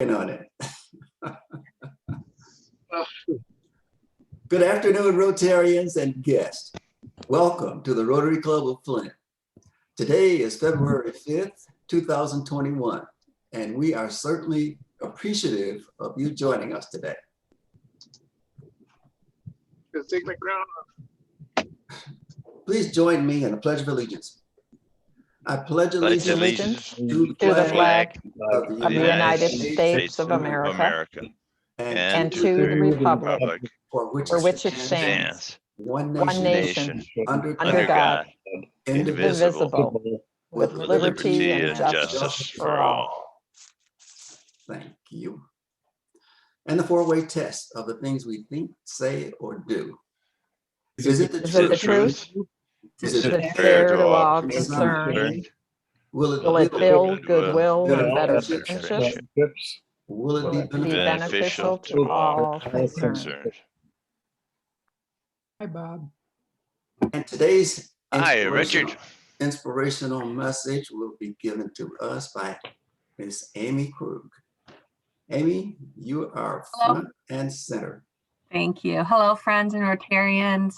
On it. Good afternoon, Rotarians and guests. Welcome to the Rotary Club of Flint. Today is February 5th, 2021, and we are certainly appreciative of you joining us today. Take my crown off. Please join me in a pledge of allegiance. I pledge allegiance to the flag of of the United States of America and to the republic for which it stands, one one nation, nation, under under God, indivisible, indivisible, with liberty and justice for all. Thank you. And the four-way test of the things we think, say, or do. Is it the truth? Is it fair to all concerned? Will Will it it build goodwill and better friendships? friendships? Will it Be be beneficial to all concerned? Hi, Bob. And today's Hi, Richard. inspirational message will be given to us by Miss Amy Krug. Amy, you are front and center. Thank you. Hello, friends and Rotarians.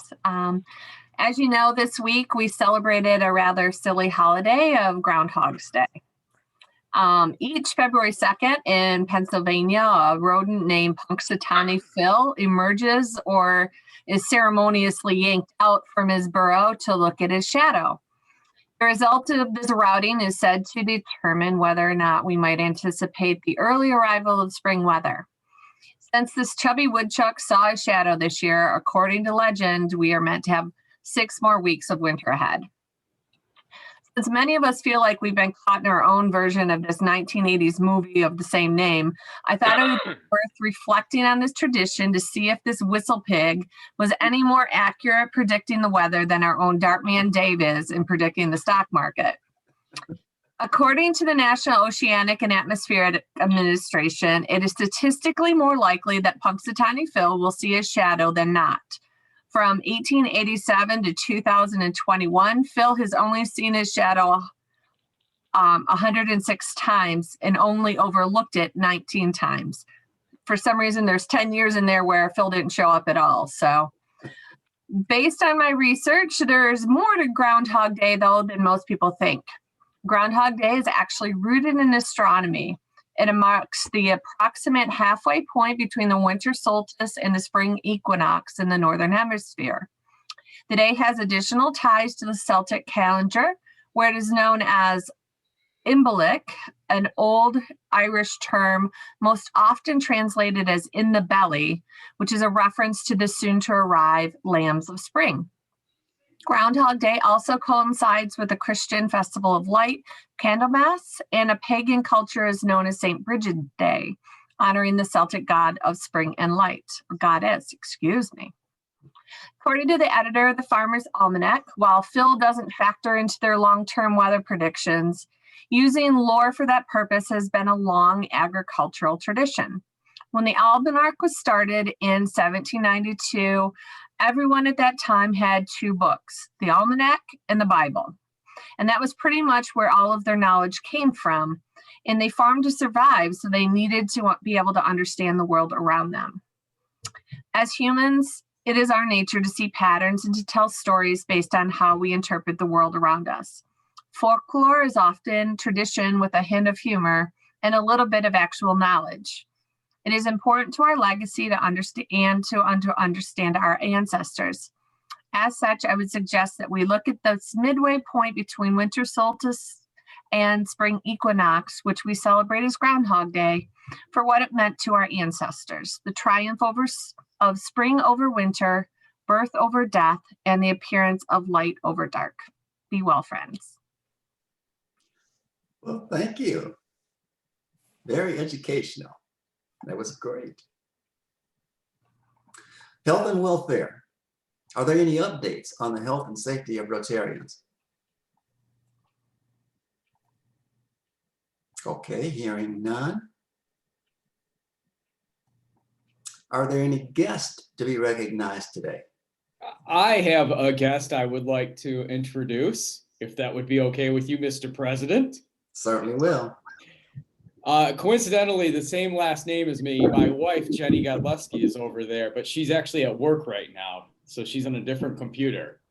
As you know, this week we celebrated a rather silly holiday of Groundhog's Day. Each February 2nd in Pennsylvania, a rodent named Punxsutawney Phil emerges or is ceremoniously yanked out from his burrow to look at his shadow. The result of this routing is said to determine whether or not we might anticipate the early arrival of spring weather. Since this chubby woodchuck saw a shadow this year, according to legend, we are meant to have 6 more weeks of winter ahead. Since many of us feel like we've been caught in our own version of this 1980s movie of the same name, I thought it would be worth reflecting on this tradition to see if this whistle pig was any more accurate at predicting the weather than our own Dartman Dave is in predicting the stock market. According to the National Oceanic and Atmospheric Administration, it is statistically more likely that Punxsutawney Phil will see a shadow than not. From 1887 to 2021, Phil has only seen his shadow 106 times and only overlooked it 19 times. For some reason, there's 10 years in there where Phil didn't show up at all. So based on my research, there's more to Groundhog Day, though, than most people think. Groundhog Day is actually rooted in astronomy. It marks the approximate halfway point between the winter solstice and the spring equinox in the Northern Hemisphere. The day has additional ties to the Celtic calendar, where it is known as Imbolc, an old Irish term most often translated as in the belly, which is a reference to the soon-to-arrive lambs of spring. Groundhog Day also coincides with the Christian Festival of Light, Candlemas, and a pagan culture is known as St. Bridget Day, honoring the Celtic god of spring and light, or goddess, excuse me. According to the editor of the Farmer's Almanac, while Phil doesn't factor into their long-term weather predictions, using lore for that purpose has been a long agricultural tradition. When the Almanac was started in 1792, everyone at that time had 2 books, the Almanac and the Bible. And that was pretty much where all of their knowledge came from. And they farmed to survive, so they needed to be able to understand the world around them. As humans, it is our nature to see patterns and to tell stories based on how we interpret the world around us. Folklore is often tradition with a hint of humor and a little bit of actual knowledge. It is important to our legacy to understand and to understand our ancestors. As such, I would suggest that we look at this midway point between winter solstice and spring equinox, which we celebrate as Groundhog Day, for what it meant to our ancestors, the triumph of spring over winter, birth over death, and the appearance of light over dark. Be well, friends. Well, thank you. Very educational. That was great. Health and welfare. Are there any updates on the health and safety of Rotarians? Okay, hearing none. Are there any guests to be recognized today? I have a guest I would like to introduce, if that would be okay with you, Mr. President. Certainly will. Coincidentally, the same last name as me. My wife, Jenny Godleski, is over there, but she's actually at work right now. So she's on a different computer.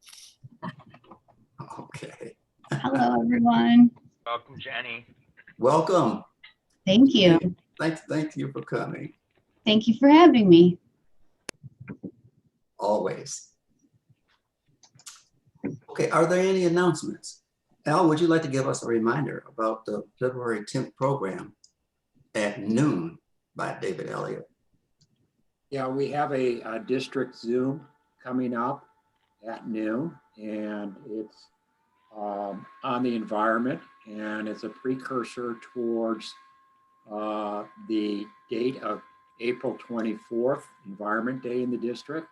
Okay. Hello, everyone. Welcome, Jenny. Welcome. Thank you. Thank you for coming. Thank you for having me. Always. Okay, are there any announcements? Al, would you like to give us a reminder about the February 10th program at noon by David Elliott? Yeah, we have a district Zoom coming up at noon, and it's on the environment, and it's a precursor towards the date of April 24th, Environment Day in the district,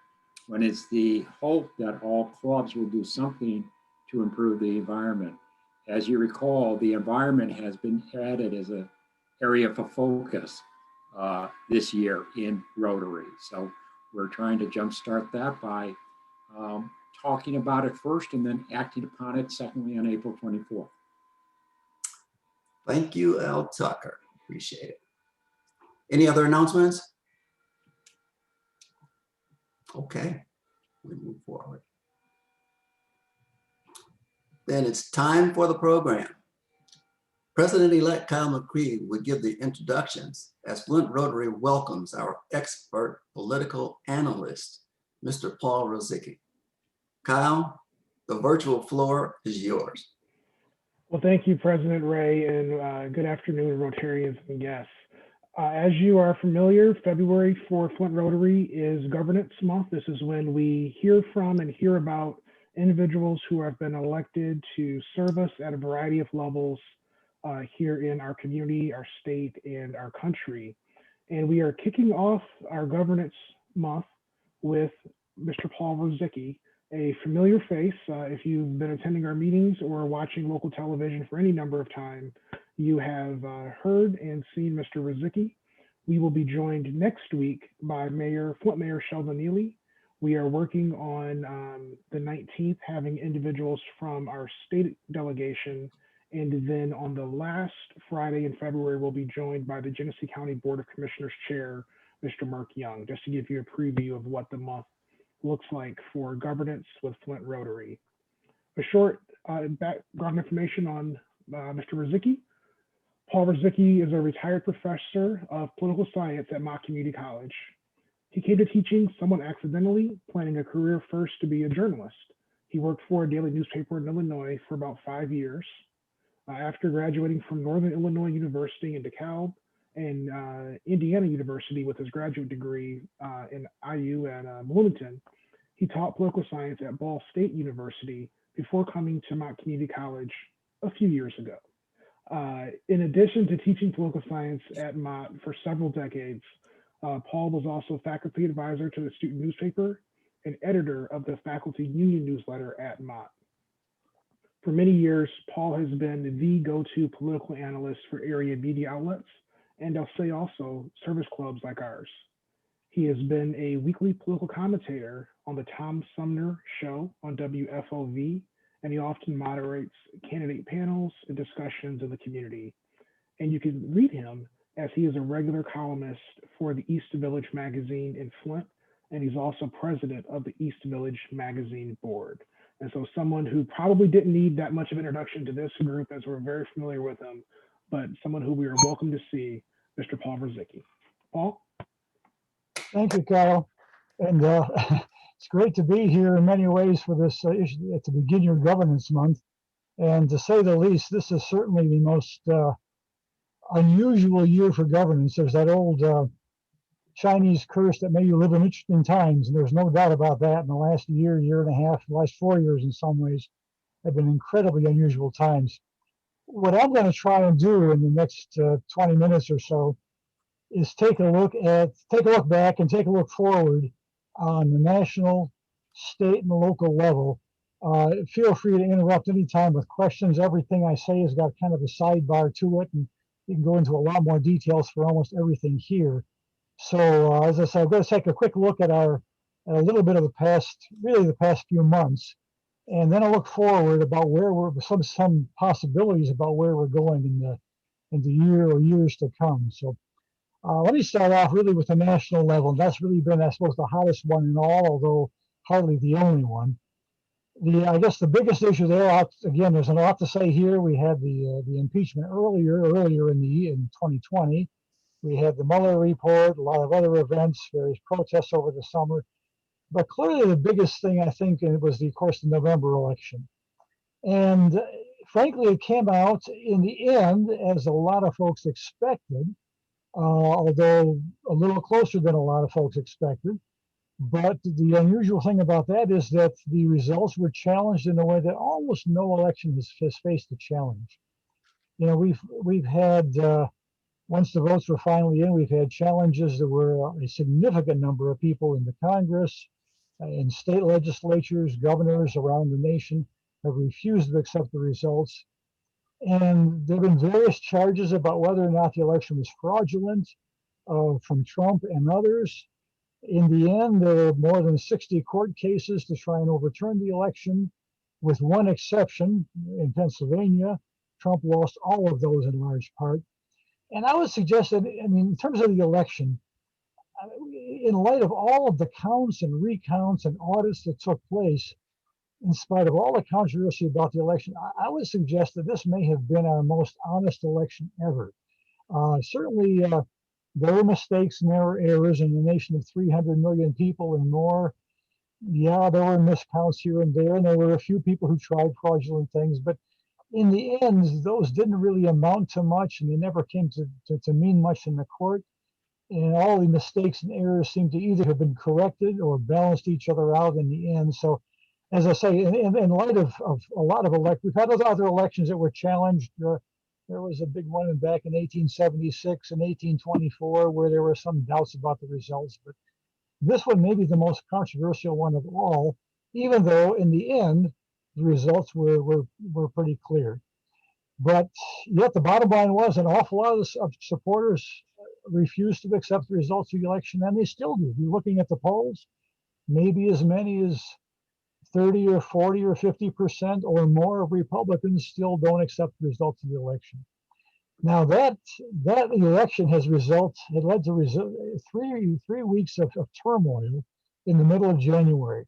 when it's the hope that all clubs will do something to improve the environment. As you recall, the environment has been added as an area for focus this year in Rotary. So we're trying to jumpstart that by talking about it first and then acting upon it secondly on April 24th. Thank you, Al Tucker. Appreciate it. Any other announcements? Okay, we move forward. Then it's time for the program. President-elect Kyle McCree would give the introductions as Flint Rotary welcomes our expert political analyst, Mr. Paul Rosicki. Kyle, the virtual floor is yours. Well, thank you, President Ray, and good afternoon, Rotarians and guests. As you are familiar, February for Flint Rotary is Governance Month. This is when we hear from and hear about individuals who have been elected to serve us at a variety of levels here in our community, our state, and our country. And we are kicking off our Governance Month with Mr. Paul Rosicki, a familiar face. If you've been attending our meetings or watching local television for any number of time, you have heard and seen Mr. Rosicki. We will be joined next week by Flint Mayor Sheldon Neely. We are working on the 19th, having individuals from our state delegation. And then on the last Friday in February, we'll be joined by the Genesee County Board of Commissioners Chair, Mr. Mark Young, just to give you a preview of what the month looks like for governance with Flint Rotary. A short background information on Mr. Rosicki. Paul Rosicki is a retired professor of political science at Mott Community College. He came to teaching somewhat accidentally, planning a career first to be a journalist. He worked for a daily newspaper in Illinois for about 5 years. After graduating from Northern Illinois University in DeKalb and Indiana University with his graduate degree in IU and Bloomington, he taught political science at Ball State University before coming to Mott Community College a few years ago. In addition to teaching political science at Mott for several decades, Paul was also faculty advisor to the student newspaper and editor of the faculty union newsletter at Mott. For many years, Paul has been the go-to political analyst for area media outlets, and I'll say also service clubs like ours. He has been a weekly political commentator on the Tom Sumner Show on WFOV, and he often moderates candidate panels and discussions in the community. And you can read him as he is a regular columnist for the East Village magazine in Flint, and he's also president of the East Village magazine board. And so someone who probably didn't need that much of introduction to this group, as we're very familiar with him, but someone who we are welcome to see, Mr. Paul Rosicki. Paul? Thank you, Kyle. And it's great to be here in many ways for this issue to begin your governance month. And to say the least, this is certainly the most unusual year for governance. There's that old Chinese curse that may you live in interesting times, and there's no doubt about that. In the last year, year and a half, the last 4 years in some ways have been incredibly unusual times. What I'm going to try and do in the next 20 minutes or so is take a look back and take a look forward on the national, state, and the local level. Feel free to interrupt anytime with questions. Everything I say has got kind of a sidebar to it, and you can go into a lot more details for almost everything here. So as I said, I'm going to take a quick look at a little bit of the past few months, and then I'll look forward about where we're some possibilities about where we're going in the year or years to come. So let me start off really with the national level. And that's really been, I suppose, the hottest one in all, although hardly the only one. I guess the biggest issue there, again, there's a lot to say here. We had the impeachment earlier in 2020. We had the Mueller report, a lot of other events, various protests over the summer. But clearly the biggest thing, I think, was, of course, the November election. And frankly, it came out in the end, as a lot of folks expected, although a little closer than a lot of folks expected. But the unusual thing about that is that the results were challenged in a way that almost no election has faced a challenge. You know, we've had once the votes were finally in, we've had challenges. There were a significant number of people in the Congress, in state legislatures, governors around the nation have refused to accept the results. And there have been various charges about whether or not the election was fraudulent from Trump and others. In the end, there were more than 60 court cases to try and overturn the election, with one exception in Pennsylvania. Trump lost all of those in large part. And I would suggest that, I mean, in terms of the election, in light of all of the counts and recounts and audits that took place, in spite of all the controversy about the election, I would suggest that this may have been our most honest election ever. Certainly, there were mistakes and there were errors in a nation of 300 million people and more. Yeah, there were miscounts here and there were a few people who tried fraudulent things, but in the end, those didn't really amount to much, and they never came to mean much in the court. And all the mistakes and errors seem to either have been corrected or balanced each other out in the end. So, as I say, in light of a lot of elections, we've had other elections that were challenged. There was a big one back in 1876 and 1824 where there were some doubts about the results. But this one may be the most controversial one of all, even though in the end, the results were pretty clear. But yet the bottom line was an awful lot of supporters refused to accept the results of the election, and they still do. You're looking at the polls, maybe as many as 30 or 40 or 50% or more of Republicans still don't accept the results of the election. Now that election has it led to three weeks of turmoil in the middle of January.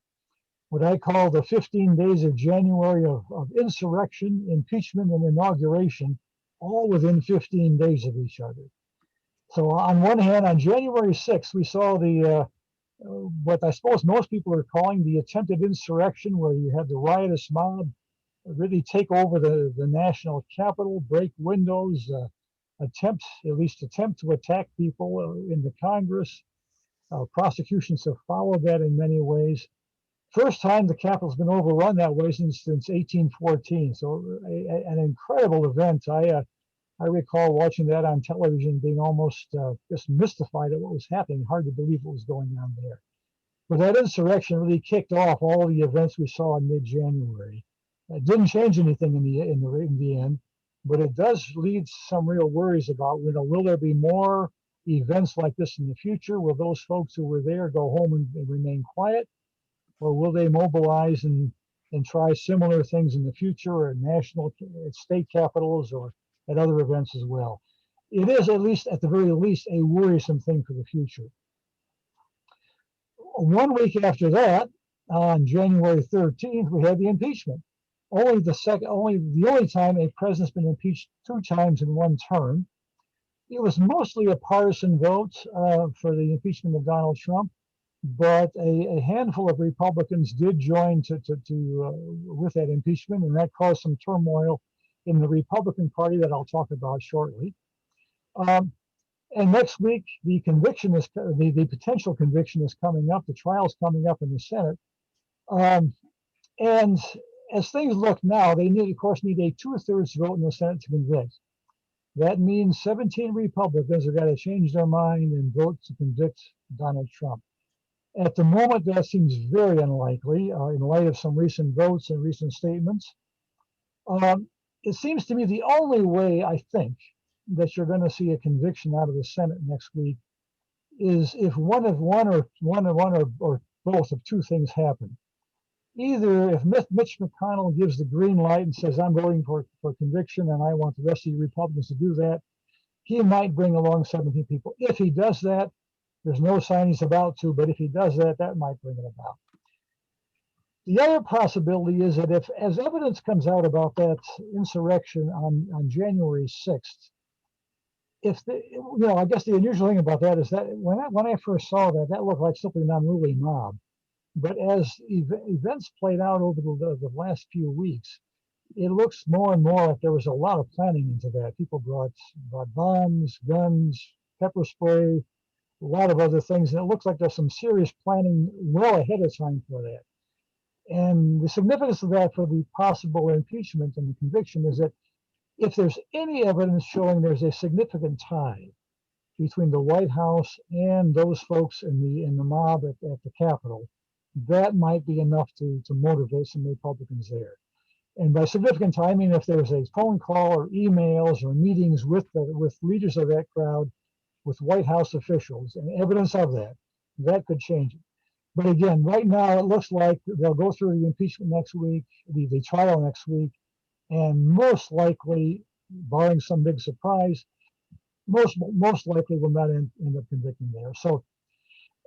What I call the 15 days of January of insurrection, impeachment, and inauguration, all within 15 days of each other. So on one hand, on January 6th, we saw what I suppose most people are calling the attempted insurrection, where you had the riotous mob really take over the national capitol, break windows, attempt to attack people in the Congress. Prosecutions have followed that in many ways. First time the Capitol's been overrun that way since 1814. So an incredible event. I recall watching that on television, being almost just mystified at what was happening. Hard to believe what was going on there. But that insurrection really kicked off all the events we saw in mid-January. It didn't change anything in the end, but it does lead to some real worries about, will there be more events like this in the future? Will those folks who were there go home and remain quiet? Or will they mobilize and try similar things in the future at state capitals or at other events as well? It is, at the very least, a worrisome thing for the future. 1 week after that, on January 13th, we had the impeachment. Only the only time a president's been impeached 2 times in one term. It was mostly a partisan vote for the impeachment of Donald Trump. But a handful of Republicans did join with that impeachment, and that caused some turmoil in the Republican Party that I'll talk about shortly. And next week, the potential conviction is coming up. The trial's coming up in the Senate. And as things look now, they of course need a 2/3 vote in the Senate to convict. That means 17 Republicans have got to change their mind and vote to convict Donald Trump. At the moment, that seems very unlikely in light of some recent votes and recent statements. It seems to me the only way, I think, that you're going to see a conviction out of the Senate next week is if one or both of 2 things happen. Either if Mitch McConnell gives the green light and says, I'm voting for conviction and I want the rest of you Republicans to do that, he might bring along 17 people. If he does that, there's no sign he's about to, but if he does that, that might bring it about. The other possibility is that if, as evidence comes out about that insurrection on January 6th, if the, I guess the unusual thing about that is that when I first saw that, that looked like simply an unruly mob. But as events played out over the last few weeks, it looks more and more like there was a lot of planning into that. People brought bombs, guns, pepper spray, a lot of other things, and it looks like there's some serious planning well ahead of time for that. And the significance of that for the possible impeachment and the conviction is that if there's any evidence showing there's a significant tie between the White House and those folks in the mob at the Capitol, that might be enough to motivate some Republicans there. And by significant tie, I mean if there's a phone call or emails or meetings with leaders of that crowd, with White House officials, and evidence of that, that could change it. But again, right now it looks like they'll go through the impeachment next week, the trial next week, and most likely, barring some big surprise, most likely will not end up convicting there. So,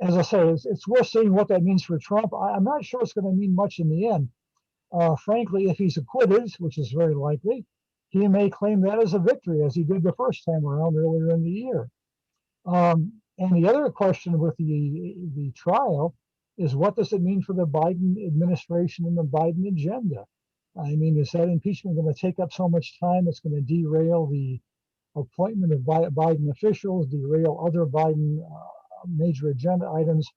as I say, it's worth seeing what that means for Trump. I'm not sure it's going to mean much in the end. Frankly, if he's acquitted, which is very likely, he may claim that as a victory, as he did the first time around earlier in the year. And the other question with the trial is, what does it mean for the Biden administration and the Biden agenda? I mean, is that impeachment going to take up so much time it's going to derail the appointment of Biden officials, derail other Biden major agenda items?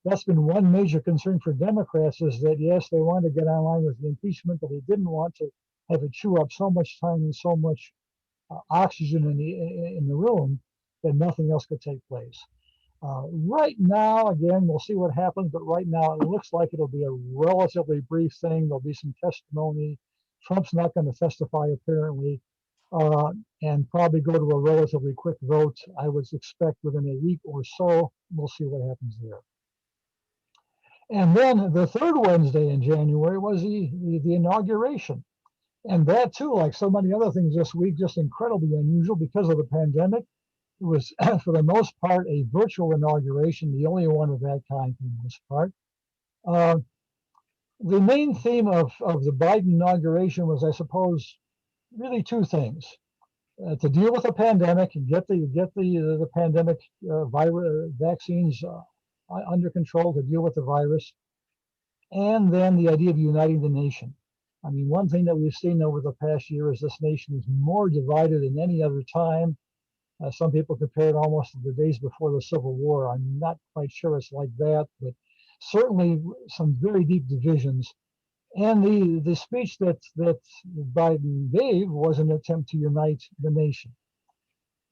That's been one major concern for Democrats, is that, yes, they want to get online with the impeachment, but they didn't want to have it chew up so much time and so much oxygen in the room that nothing else could take place. Right now, again, we'll see what happens, but right now it looks like it'll be a relatively brief thing. There'll be some testimony. Trump's not going to testify, apparently, and probably go to a relatively quick vote. I would expect within a week or so. We'll see what happens there. And then the third Wednesday in January was the inauguration. And that, too, like so many other things this week, just incredibly unusual because of the pandemic. It was, for the most part, a virtual inauguration, the only one of that kind for the most part. The main theme of the Biden inauguration was, I suppose, really two things: to deal with the pandemic and get the pandemic virus vaccines under control, to deal with the virus, and then the idea of uniting the nation. I mean, one thing that we've seen over the past year is this nation is more divided than any other time. Some people compare it almost to the days before the Civil War. I'm not quite sure it's like that, but certainly some very deep divisions. And the speech that Biden gave was an attempt to unite the nation.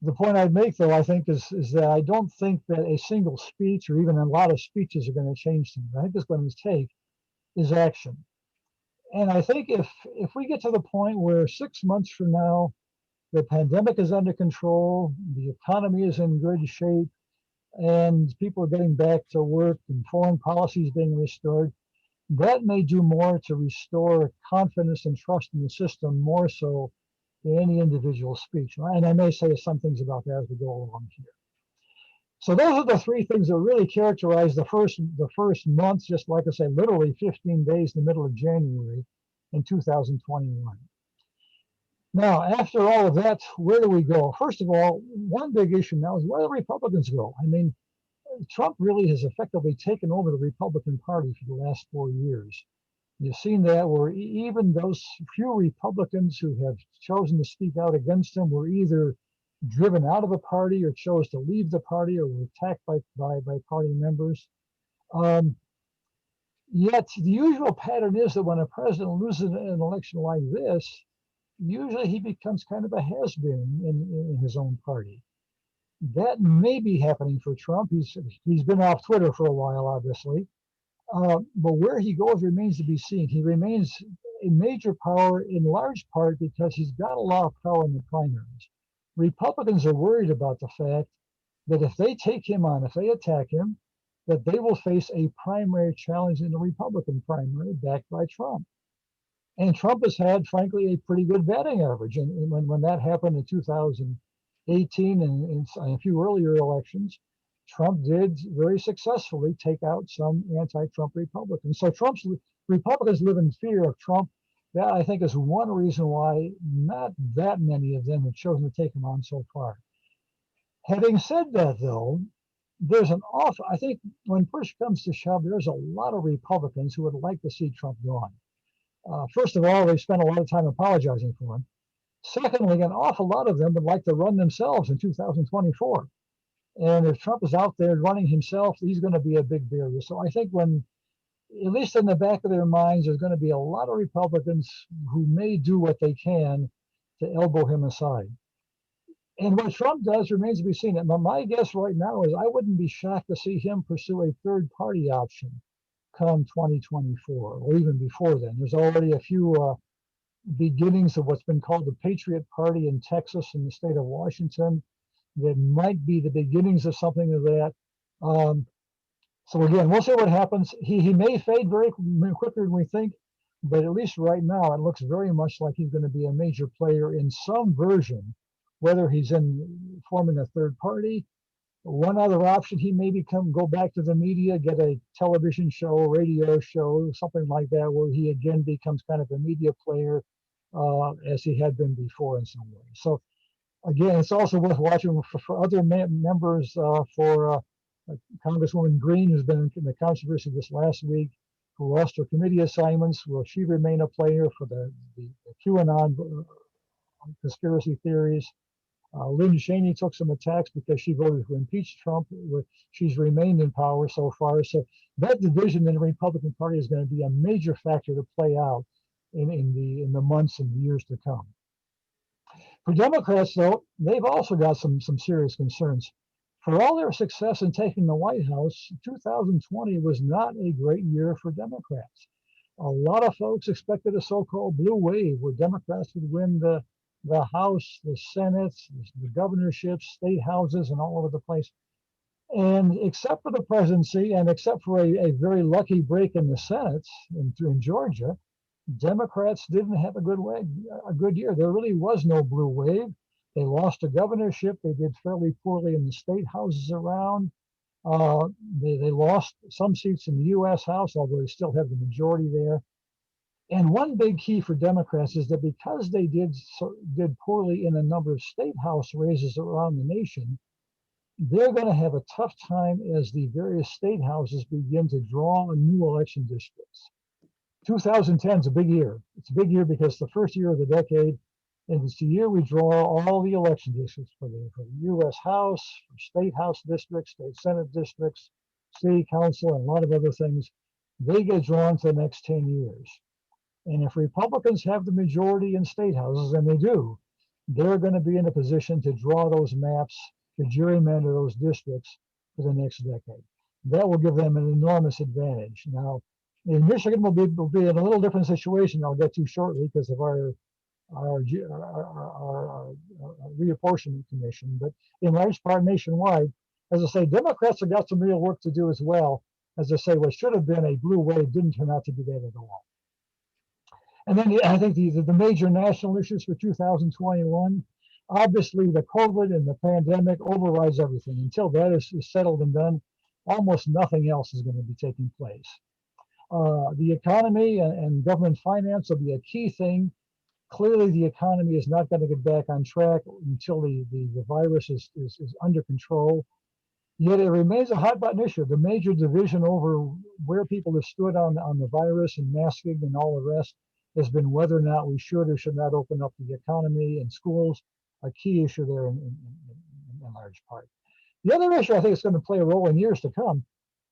The point I'd make, though, I think, is that I don't think that a single speech or even a lot of speeches are going to change things. I think it's going to take is action. And I think if we get to the point where 6 months from now, the pandemic is under control, the economy is in good shape, and people are getting back to work and foreign policy is being restored, that may do more to restore confidence and trust in the system, more so than any individual speech. And I may say some things about that as we go along here. So those are the three things that really characterize the first month, just like I say, literally 15 days in the middle of January in 2021. Now, after all of that, where do we go? First of all, one big issue now is where do Republicans go? I mean, Trump really has effectively taken over the Republican Party for the last 4 years. You've seen that where even those few Republicans who have chosen to speak out against him were either driven out of the party or chose to leave the party or were attacked by party members. Yet the usual pattern is that when a president loses an election like this, usually he becomes kind of a has-been in his own party. That may be happening for Trump. He's been off Twitter for a while, obviously. But where he goes remains to be seen. He remains a major power in large part because he's got a lot of power in the primaries. Republicans are worried about the fact that if they take him on, if they attack him, that they will face a primary challenge in the Republican primary backed by Trump. And Trump has had, frankly, a pretty good batting average. And when that happened in 2016, 18 and a few earlier elections, Trump did very successfully take out some anti-Trump Republicans. So Republicans live in fear of Trump. That, I think, is one reason why not that many of them have chosen to take him on so far. Having said that, though, I think when push comes to shove, there's a lot of Republicans who would like to see Trump gone. First of all, they've spent a lot of time apologizing for him. Secondly, an awful lot of them would like to run themselves in 2024. And if Trump is out there running himself, he's going to be a big barrier. So I think at least in the back of their minds, there's going to be a lot of Republicans who may do what they can to elbow him aside. And what Trump does remains to be seen. And my guess right now is I wouldn't be shocked to see him pursue a third party option come 2024 or even before then. There's already a few beginnings of what's been called the Patriot Party in Texas and the state of Washington that might be the beginnings of something of that. So again, we'll see what happens. He may fade very quicker than we think, but at least right now it looks very much like he's going to be a major player in some version, whether he's in forming a third party. One other option, he may go back to the media, get a television show, radio show, something like that, where he again becomes kind of a media player as he had been before in some way. So again, it's also worth watching for other members, for Congresswoman Green, who's been in the controversy this last week, who lost her committee assignments. Will she remain a player for the QAnon conspiracy theories? Lynn Cheney took some attacks because she voted to impeach Trump. She's remained in power so far. So that division in the Republican Party is going to be a major factor to play out in the months and years to come. For Democrats, though, they've also got some serious concerns. For all their success in taking the White House, 2020 was not a great year for Democrats. A lot of folks expected a so-called blue wave where Democrats would win the House, the Senate, the governorships, state houses, and all over the place. And except for the presidency and except for a very lucky break in the Senate in Georgia, Democrats didn't have a good year. There really was no blue wave. They lost a governorship. They did fairly poorly in the state houses around. They lost some seats in the U.S. House, although they still have the majority there. And one big key for Democrats is that because they did poorly in a number of state house races around the nation, they're going to have a tough time as the various state houses begin to draw new election districts. 2010 is a big year. It's a big year because it's the first year of the decade, and it's the year we draw all the election districts for the U.S. House, for state house districts, state Senate districts, city council, and a lot of other things. They get drawn for the next 10 years. And if Republicans have the majority in state houses, and they do, they're going to be in a position to draw those maps, to gerrymander those districts for the next decade. That will give them an enormous advantage. Now, in Michigan, we'll be in a little different situation I'll get to shortly because of our reapportionment commission. But in large part nationwide, as I say, Democrats have got some real work to do as well. As I say, what should have been a blue wave didn't turn out to be that at all. And then I think the major national issues for 2021, obviously the COVID and the pandemic overrides everything. Until that is settled and done, almost nothing else is going to be taking place. The economy and government finance will be a key thing. Clearly, the economy is not going to get back on track until the virus is under control. Yet it remains a hot button issue. The major division over where people have stood on the virus and masking and all the rest has been whether or not we should or should not open up the economy and schools, a key issue there in large part. The other issue I think is going to play a role in years to come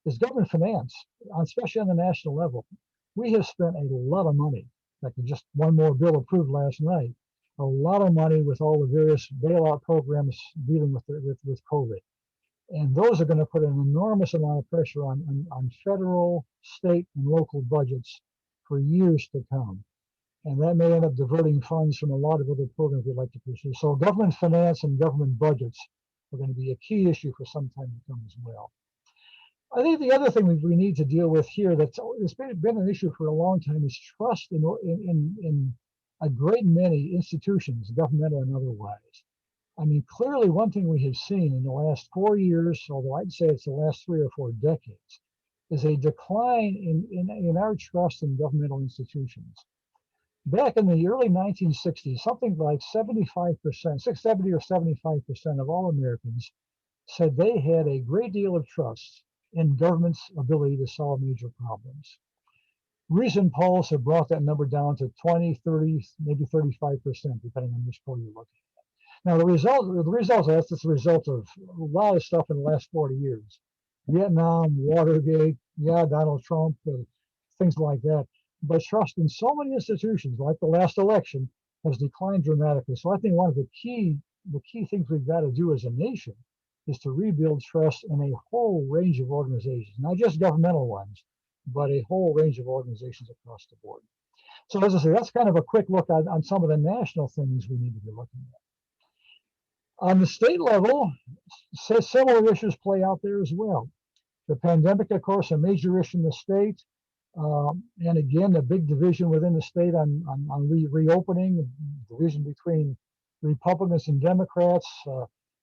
is government finance, especially on the national level. We have spent a lot of money. In fact, just one more bill approved last night, a lot of money with all the various bailout programs dealing with COVID. And those are going to put an enormous amount of pressure on federal, state, and local budgets for years to come. And that may end up diverting funds from a lot of other programs we'd like to pursue. So government finance and government budgets are going to be a key issue for some time to come as well. I think the other thing we need to deal with here it's been an issue for a long time is trust in a great many institutions, governmental and otherwise. I mean, clearly one thing we have seen in the last 4 years, although I'd say it's the last 3 or 4 decades, is a decline in our trust in governmental institutions. Back in the early 1960s, something like 75%, 70 or 75% of all Americans said they had a great deal of trust in government's ability to solve major problems. Recent polls have brought that number down to 20, 30, maybe 35%, depending on which poll you're looking at. Now, the results of that's the result of a lot of stuff in the last 40 years. Vietnam, Watergate, yeah, Donald Trump, things like that. But trust in so many institutions, like the last election, has declined dramatically. So I think one of the key things we've got to do as a nation is to rebuild trust in a whole range of organizations, not just governmental ones, but a whole range of organizations across the board. So as I say, that's kind of a quick look on some of the national things we need to be looking at. On the state level, similar issues play out there as well. The pandemic, of course, a major issue in the state. And again, a big division within the state on reopening, division between Republicans and Democrats.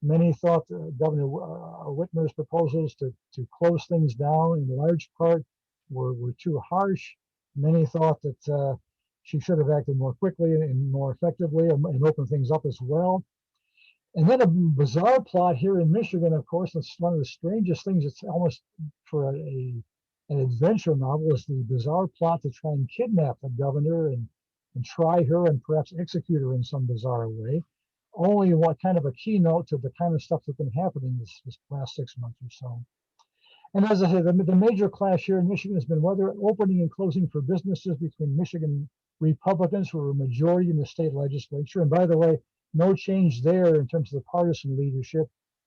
Many thought Governor Whitmer's proposals to close things down in large part were too harsh. Many thought that she should have acted more quickly and more effectively and opened things up as well. And then a bizarre plot here in Michigan, of course, it's one of the strangest things. It's almost for an adventure novel, is the bizarre plot to try and kidnap the governor and try her and perhaps execute her in some bizarre way. Only what kind of a keynote to the kind of stuff that's been happening this last 6 months or so. And as I said, the major clash here in Michigan has been whether opening and closing for businesses between Michigan Republicans, who are a majority in the state legislature. And by the way, no change there in terms of the partisan leadership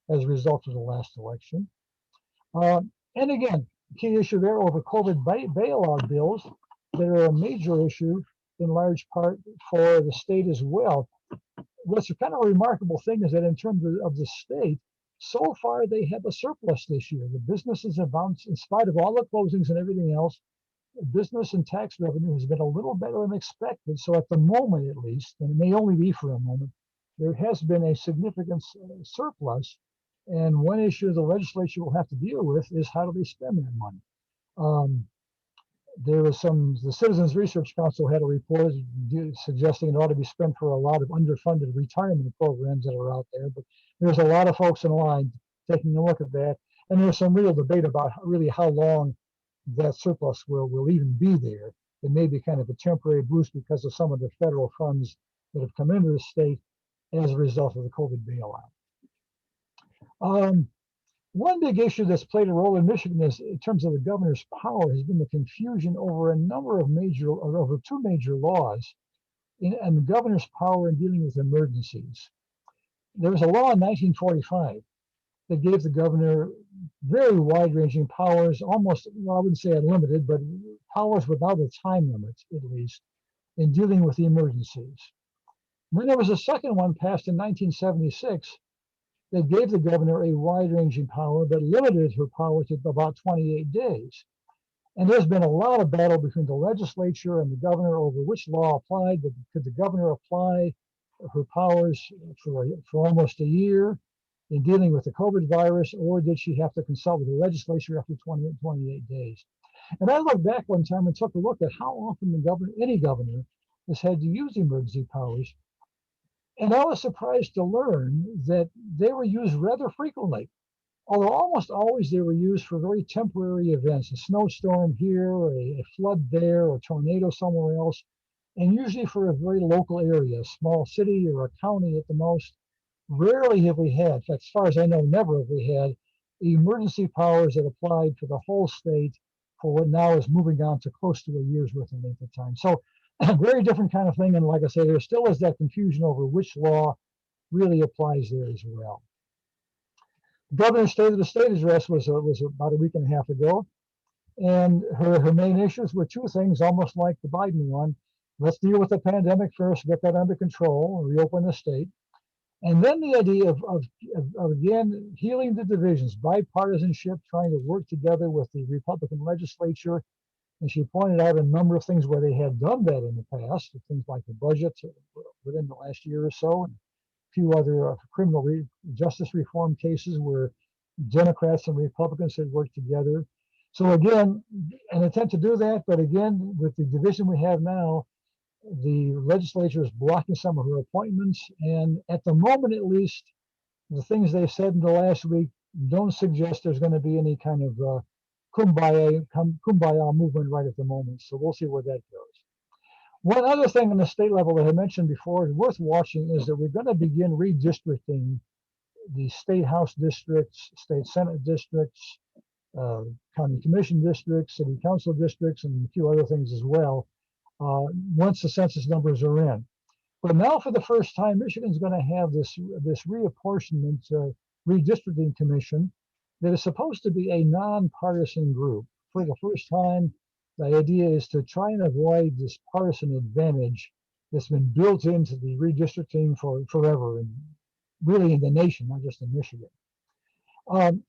as a result of the last election. And again, key issue there over COVID bailout bills that are a major issue in large part for the state as well. What's kind of a remarkable thing is that in terms of the state, so far they have a surplus this year. The businesses have bounced, in spite of all the closings and everything else, business and tax revenue has been a little better than expected. So at the moment, at least, and it may only be for a moment, there has been a significant surplus. And one issue the legislature will have to deal with is how do they spend that money? There was the Citizens Research Council had a report suggesting it ought to be spent for a lot of underfunded retirement programs that are out there. But there's a lot of folks in line taking a look at that. And there's some real debate about really how long that surplus will even be there. It may be kind of a temporary boost because of some of the federal funds that have come into the state as a result of the COVID bailout. One big issue that's played a role in Michigan is, in terms of the governor's power, has been the confusion over over two major laws and the governor's power in dealing with emergencies. There was a law in 1945 that gave the governor very wide-ranging powers, almost, well, I wouldn't say unlimited, but powers without a time limit, at least, in dealing with the emergencies. Then there was a second one passed in 1976 that gave the governor a wide-ranging power, but limited her power to about 28 days. And there's been a lot of battle between the legislature and the governor over which law applied. But could the governor apply her powers for almost a year in dealing with the COVID virus, or did she have to consult with the legislature after 28 days? And I looked back one time and took a look at how often any governor has had to use emergency powers. And I was surprised to learn that they were used rather frequently, although almost always they were used for very temporary events, a snowstorm here, a flood there, a tornado somewhere else, and usually for a very local area, a small city or a county at the most. Rarely have we had, in fact, as far as I know, never have we had emergency powers that applied for the whole state for what now is moving on to close to a year's worth of length of time. So a very different kind of thing. And like I say, there still is that confusion over which law really applies there as well. The governor's State of the State address was about a week and a half ago. And her main issues were two things, almost like the Biden one. Let's deal with the pandemic first, get that under control, and reopen the state. And then the idea of again, healing the divisions, bipartisanship, trying to work together with the Republican legislature. And she pointed out a number of things where they had done that in the past, things like the budget within the last year or so, and few other justice reform cases where Democrats and Republicans had worked together. So again, an attempt to do that, but again, with the division we have now, the legislature is blocking some of her appointments, and at the moment at least, the things they said in the last week don't suggest there's going to be any kind of kumbaya movement right at the moment. So we'll see where that goes. One other thing on the state level that I mentioned before is worth watching is that we're going to begin redistricting the state house districts, state senate districts, county commission districts, city council districts, and a few other things as well, once the census numbers are in. But now for the first time, Michigan's going to have this reapportionment redistricting commission that is supposed to be a nonpartisan group. For the first time, the idea is to try and avoid this partisan advantage that's been built into the redistricting for forever, and really in the nation, not just in Michigan.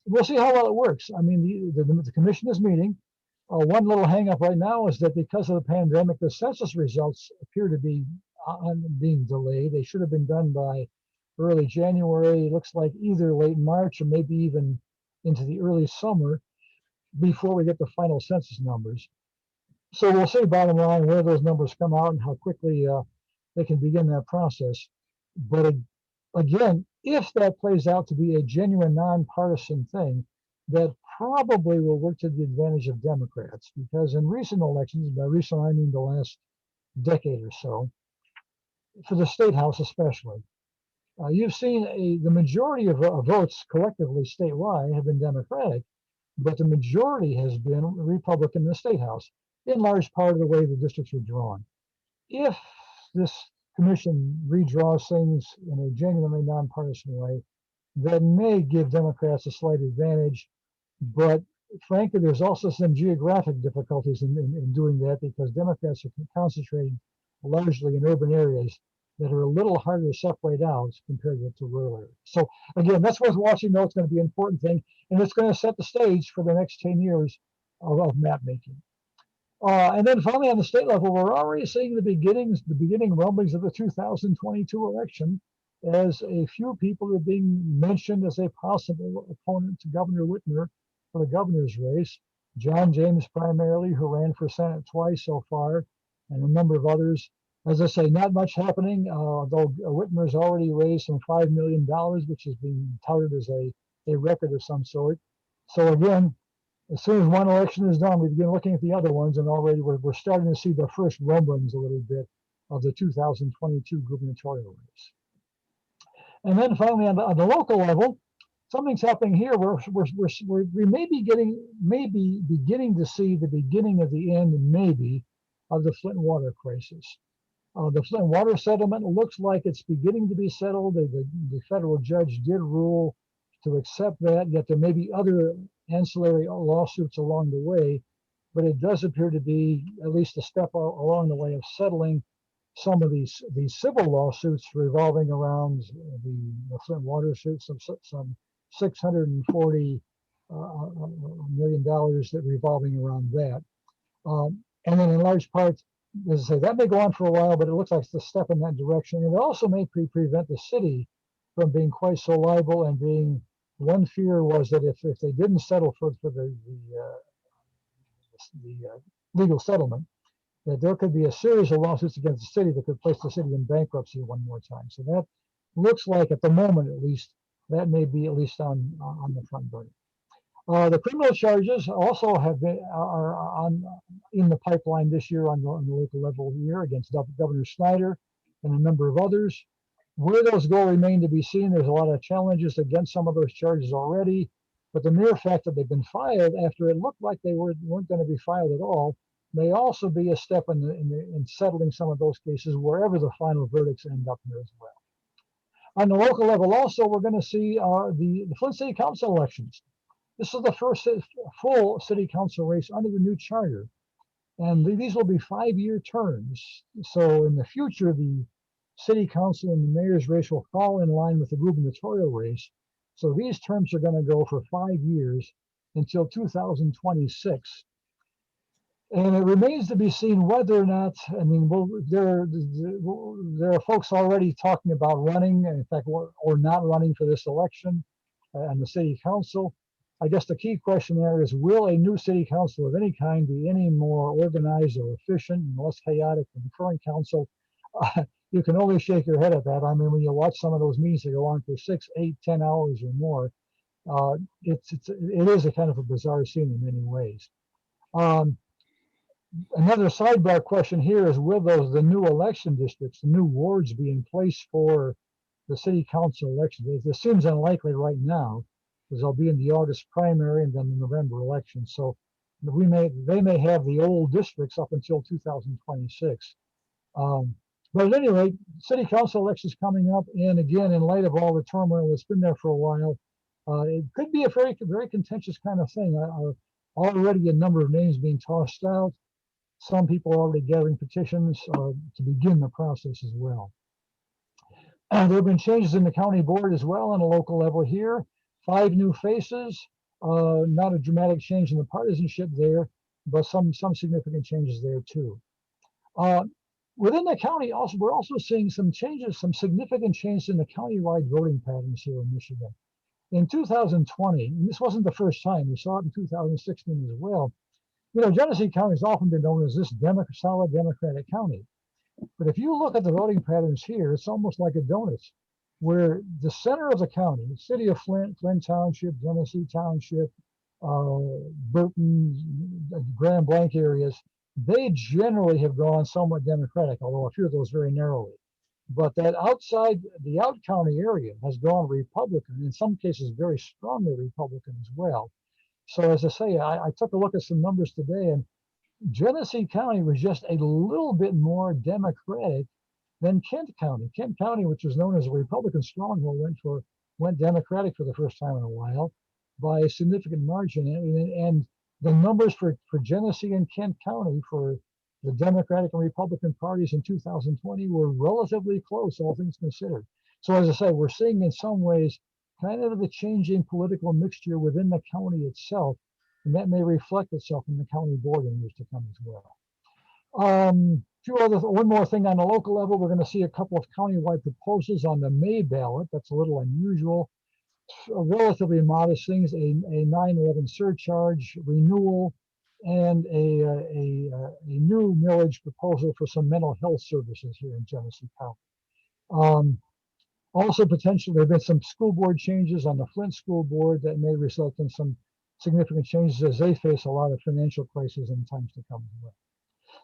We'll see how well it works. I mean, the commission is meeting. One little hangup right now is that because of the pandemic, the census results appear to be being delayed. They should have been done by early January. It looks like either late March or maybe even into the early summer before we get the final census numbers. So we'll see, bottom line, where those numbers come out and how quickly they can begin that process. But again, if that plays out to be a genuine nonpartisan thing, that probably will work to the advantage of Democrats, because in recent elections, by recent I mean the last decade or so, for the state house especially, you've seen the majority of votes collectively statewide have been Democratic, but the majority has been Republican in the state house, in large part of the way the districts are drawn. If this commission redraws things in a genuinely nonpartisan way, that may give Democrats a slight advantage, but frankly, there's also some geographic difficulties in doing that, because Democrats are concentrating largely in urban areas that are a little harder to separate out compared to rural areas. So again, that's worth watching, though. It's going to be an important thing, and it's going to set the stage for the next 10 years of map making. And then finally, on the state level, we're already seeing the beginning rumblings of the 2022 election, as a few people are being mentioned as a possible opponent to Governor Whitmer for the governor's race. John James primarily, who ran for Senate twice so far, and a number of others. As I say, not much happening, though Whitmer's already raised some $5 million, which is being touted as a record of some sort. So again, as soon as one election is done, we begin looking at the other ones, and already we're starting to see the first rumblings a little bit of the 2022 gubernatorial race. And then finally, on the local level, something's happening here. We may be beginning to see the beginning of the end, maybe, of the Flint water crisis. The Flint water settlement looks like it's beginning to be settled. The federal judge did rule to accept that, yet there may be other ancillary lawsuits along the way, but it does appear to be at least a step along the way of settling some of these civil lawsuits revolving around the Flint water suit, some $640 million that revolving around that. And then in large part, as I say, that may go on for a while, but it looks like it's a step in that direction. And it also may prevent the city from being quite so liable, and being, one fear was that if they didn't settle for the legal settlement, that there could be a series of lawsuits against the city that could place the city in bankruptcy one more time. So that looks like, at the moment at least, that may be at least on the front burner. The criminal charges also are in the pipeline this year on the local level here against Governor Snyder and a number of others. Where those go remain to be seen. There's a lot of challenges against some of those charges already, but the mere fact that they've been filed after it looked like they weren't going to be filed at all may also be a step in settling some of those cases, wherever the final verdicts end up here as well. On the local level also, we're going to see the Flint City Council elections. This is the first full city council race under the new charter, and these will be 5-year terms. So in the future, the city council and the mayor's race will fall in line with the gubernatorial race. So these terms are going to go for 5 years until 2026. And it remains to be seen whether or not, I mean, there are folks already talking about running, in fact, or not running for this election and the city council. I guess the key question there is, will a new city council of any kind be any more organized or efficient and less chaotic than the current council? You can only shake your head at that. I mean, when you watch some of those meetings that go on for 6, 8, 10 hours or more, it is a kind of a bizarre scene in many ways. Another sidebar question here is, will the new election districts, the new wards, be in place for the city council election? This seems unlikely right now, because they'll be in the August primary and then the November election. So they may have the old districts up until 2026. But at any rate, city council elections coming up, and again, in light of all the turmoil that's been there for a while, it could be a very, very contentious kind of thing. Already a number of names being tossed out. Some people are already gathering petitions to begin the process as well. There have been changes in the county board as well on a local level here. 5 new faces, not a dramatic change in the partisanship there, but some significant changes there too. Within the county, we're also seeing some changes, some significant changes in the county-wide voting patterns here in Michigan. In 2020, and this wasn't the first time, we saw it in 2016 as well. You know, Genesee County has often been known as this solid Democratic county. But if you look at the voting patterns here, it's almost like a donut, where the center of the county, the city of Flint, Flint Township, Genesee Township, Burton, Grand Blanc areas, they generally have gone somewhat Democratic, although a few of those very narrowly. But that outside, the out county area has gone Republican, in some cases very strongly Republican as well. So as I say, I took a look at some numbers today, and Genesee County was just a little bit more Democratic than Kent County. Kent County, which was known as a Republican stronghold, went Democratic for the first time in a while by a significant margin. And the numbers for Genesee and Kent County for the Democratic and Republican parties in 2020 were relatively close, all things considered. So as I say, we're seeing in some ways kind of the changing political mixture within the county itself, and that may reflect itself in the county board in years to come as well. One more thing on the local level, we're going to see a couple of countywide proposals on the May ballot. That's a little unusual. Relatively modest things: a 9/11 surcharge renewal, and a new millage proposal for some mental health services here in Genesee County. Also, potentially, there have been some school board changes on the Flint School Board that may result in some significant changes as they face a lot of financial crises in times to come as well.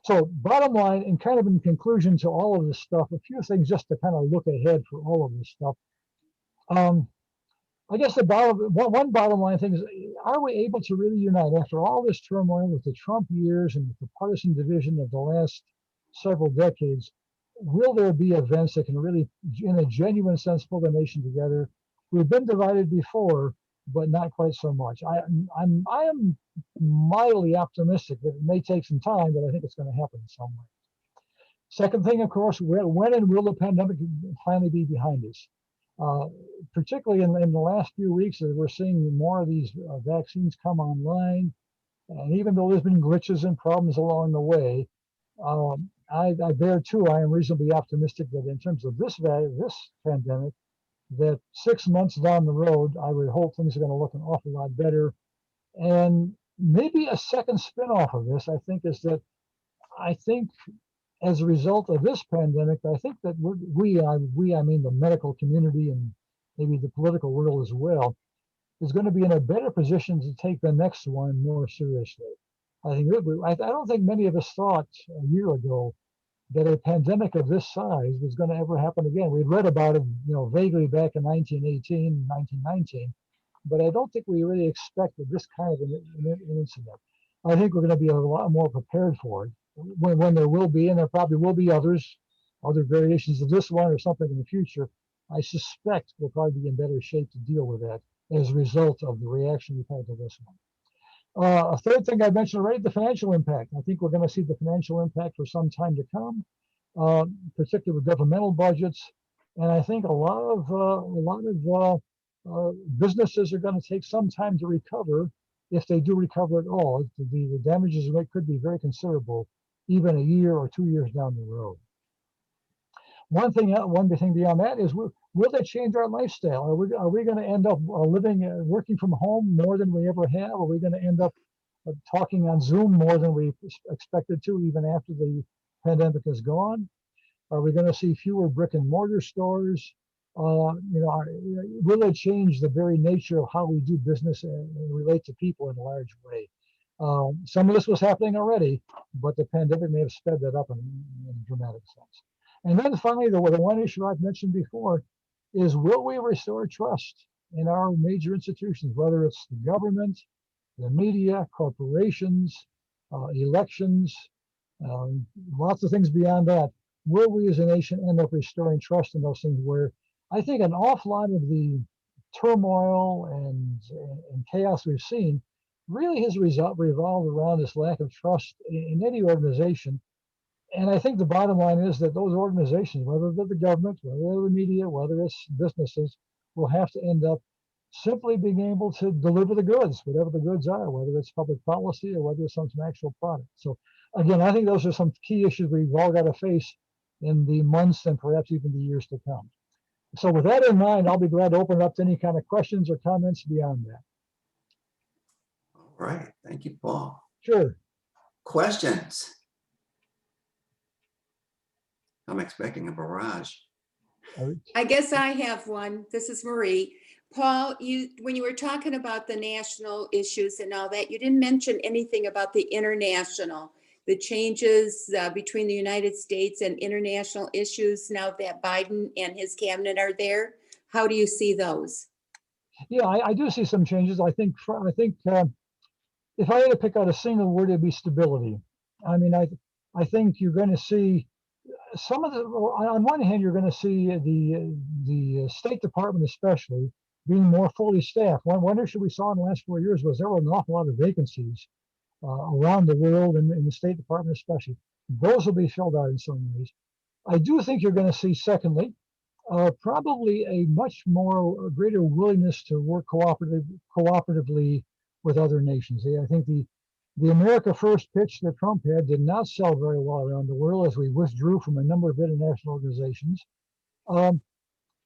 So bottom line, and kind of in conclusion to all of this stuff, a few things just to kind of look ahead for all of this stuff. I guess one bottom line thing is, are we able to really unite after all this turmoil with the Trump years and with the partisan division of the last several decades? Will there be events that can really, in a genuine sense, pull the nation together? We've been divided before, but not quite so much. I am mildly optimistic that it may take some time, but I think it's going to happen in some way. Second thing, of course, when and will the pandemic finally be behind us? Particularly in the last few weeks, as we're seeing more of these vaccines come online, and even though there's been glitches and problems along the way, there too, I am reasonably optimistic that in terms of this pandemic, that 6 months down the road, I would hope things are going to look an awful lot better. And maybe a second spin-off of this, I think as a result of this pandemic, I think that I mean the medical community and maybe the political world as well, is going to be in a better position to take the next one more seriously. I don't think many of us thought a year ago that a pandemic of this size was going to ever happen again. We'd read about it, vaguely back in 1918, 1919, but I don't think we really expected this kind of an incident. I think we're going to be a lot more prepared for it when there will be, and there probably will be other variations of this one or something in the future. I suspect we'll probably be in better shape to deal with that as a result of the reaction we've had to this one. A third thing I mentioned already, the financial impact. I think we're going to see the financial impact for some time to come, particularly with governmental budgets. And I think a lot of businesses are going to take some time to recover if they do recover at all, the damages could be very considerable, even a year or 2 years down the road. One thing beyond that is, will they change our lifestyle? Are we going to end up working from home more than we ever have? Are we going to end up talking on Zoom more than we expected to, even after the pandemic is gone? Are we going to see fewer brick and mortar stores? Will it change the very nature of how we do business and relate to people in a large way? Some of this was happening already, but the pandemic may have sped that up in a dramatic sense. And then finally, the one issue I've mentioned before is, will we restore trust in our major institutions, whether it's the government, the media, corporations, elections, lots of things beyond that? Will we as a nation end up restoring trust in those things, where I think an awful lot of the turmoil and chaos we've seen really has revolved around this lack of trust in any organization. And I think the bottom line is that those organizations, whether they're the government, whether they're the media, whether it's businesses, will have to end up simply being able to deliver the goods, whatever the goods are, whether it's public policy or whether it's some actual product. So again, I think those are some key issues we've all got to face in the months and perhaps even the years to come. So with that in mind, I'll be glad to open it up to any kind of questions or comments beyond that. All right, thank you, Paul. Sure. Questions? I'm expecting a barrage. I guess I have one. This is Marie. Paul, when you were talking about the national issues and all that, you didn't mention anything about the international, the changes between the United States and international issues now that Biden and his cabinet are there. How do you see those? Yeah, I do see some changes. I think if I had to pick out a single word, it'd be stability. I mean, I think you're going to see some of the, on one hand, you're going to see the State Department especially being more fully staffed. One issue we saw in the last 4 years was there were an awful lot of vacancies around the world, and in the State Department especially. Those will be filled out in some ways. I do think you're going to see, secondly, probably a much greater willingness to work cooperatively with other nations. I think the America First pitch that Trump had did not sell very well around the world, as we withdrew from a number of international organizations.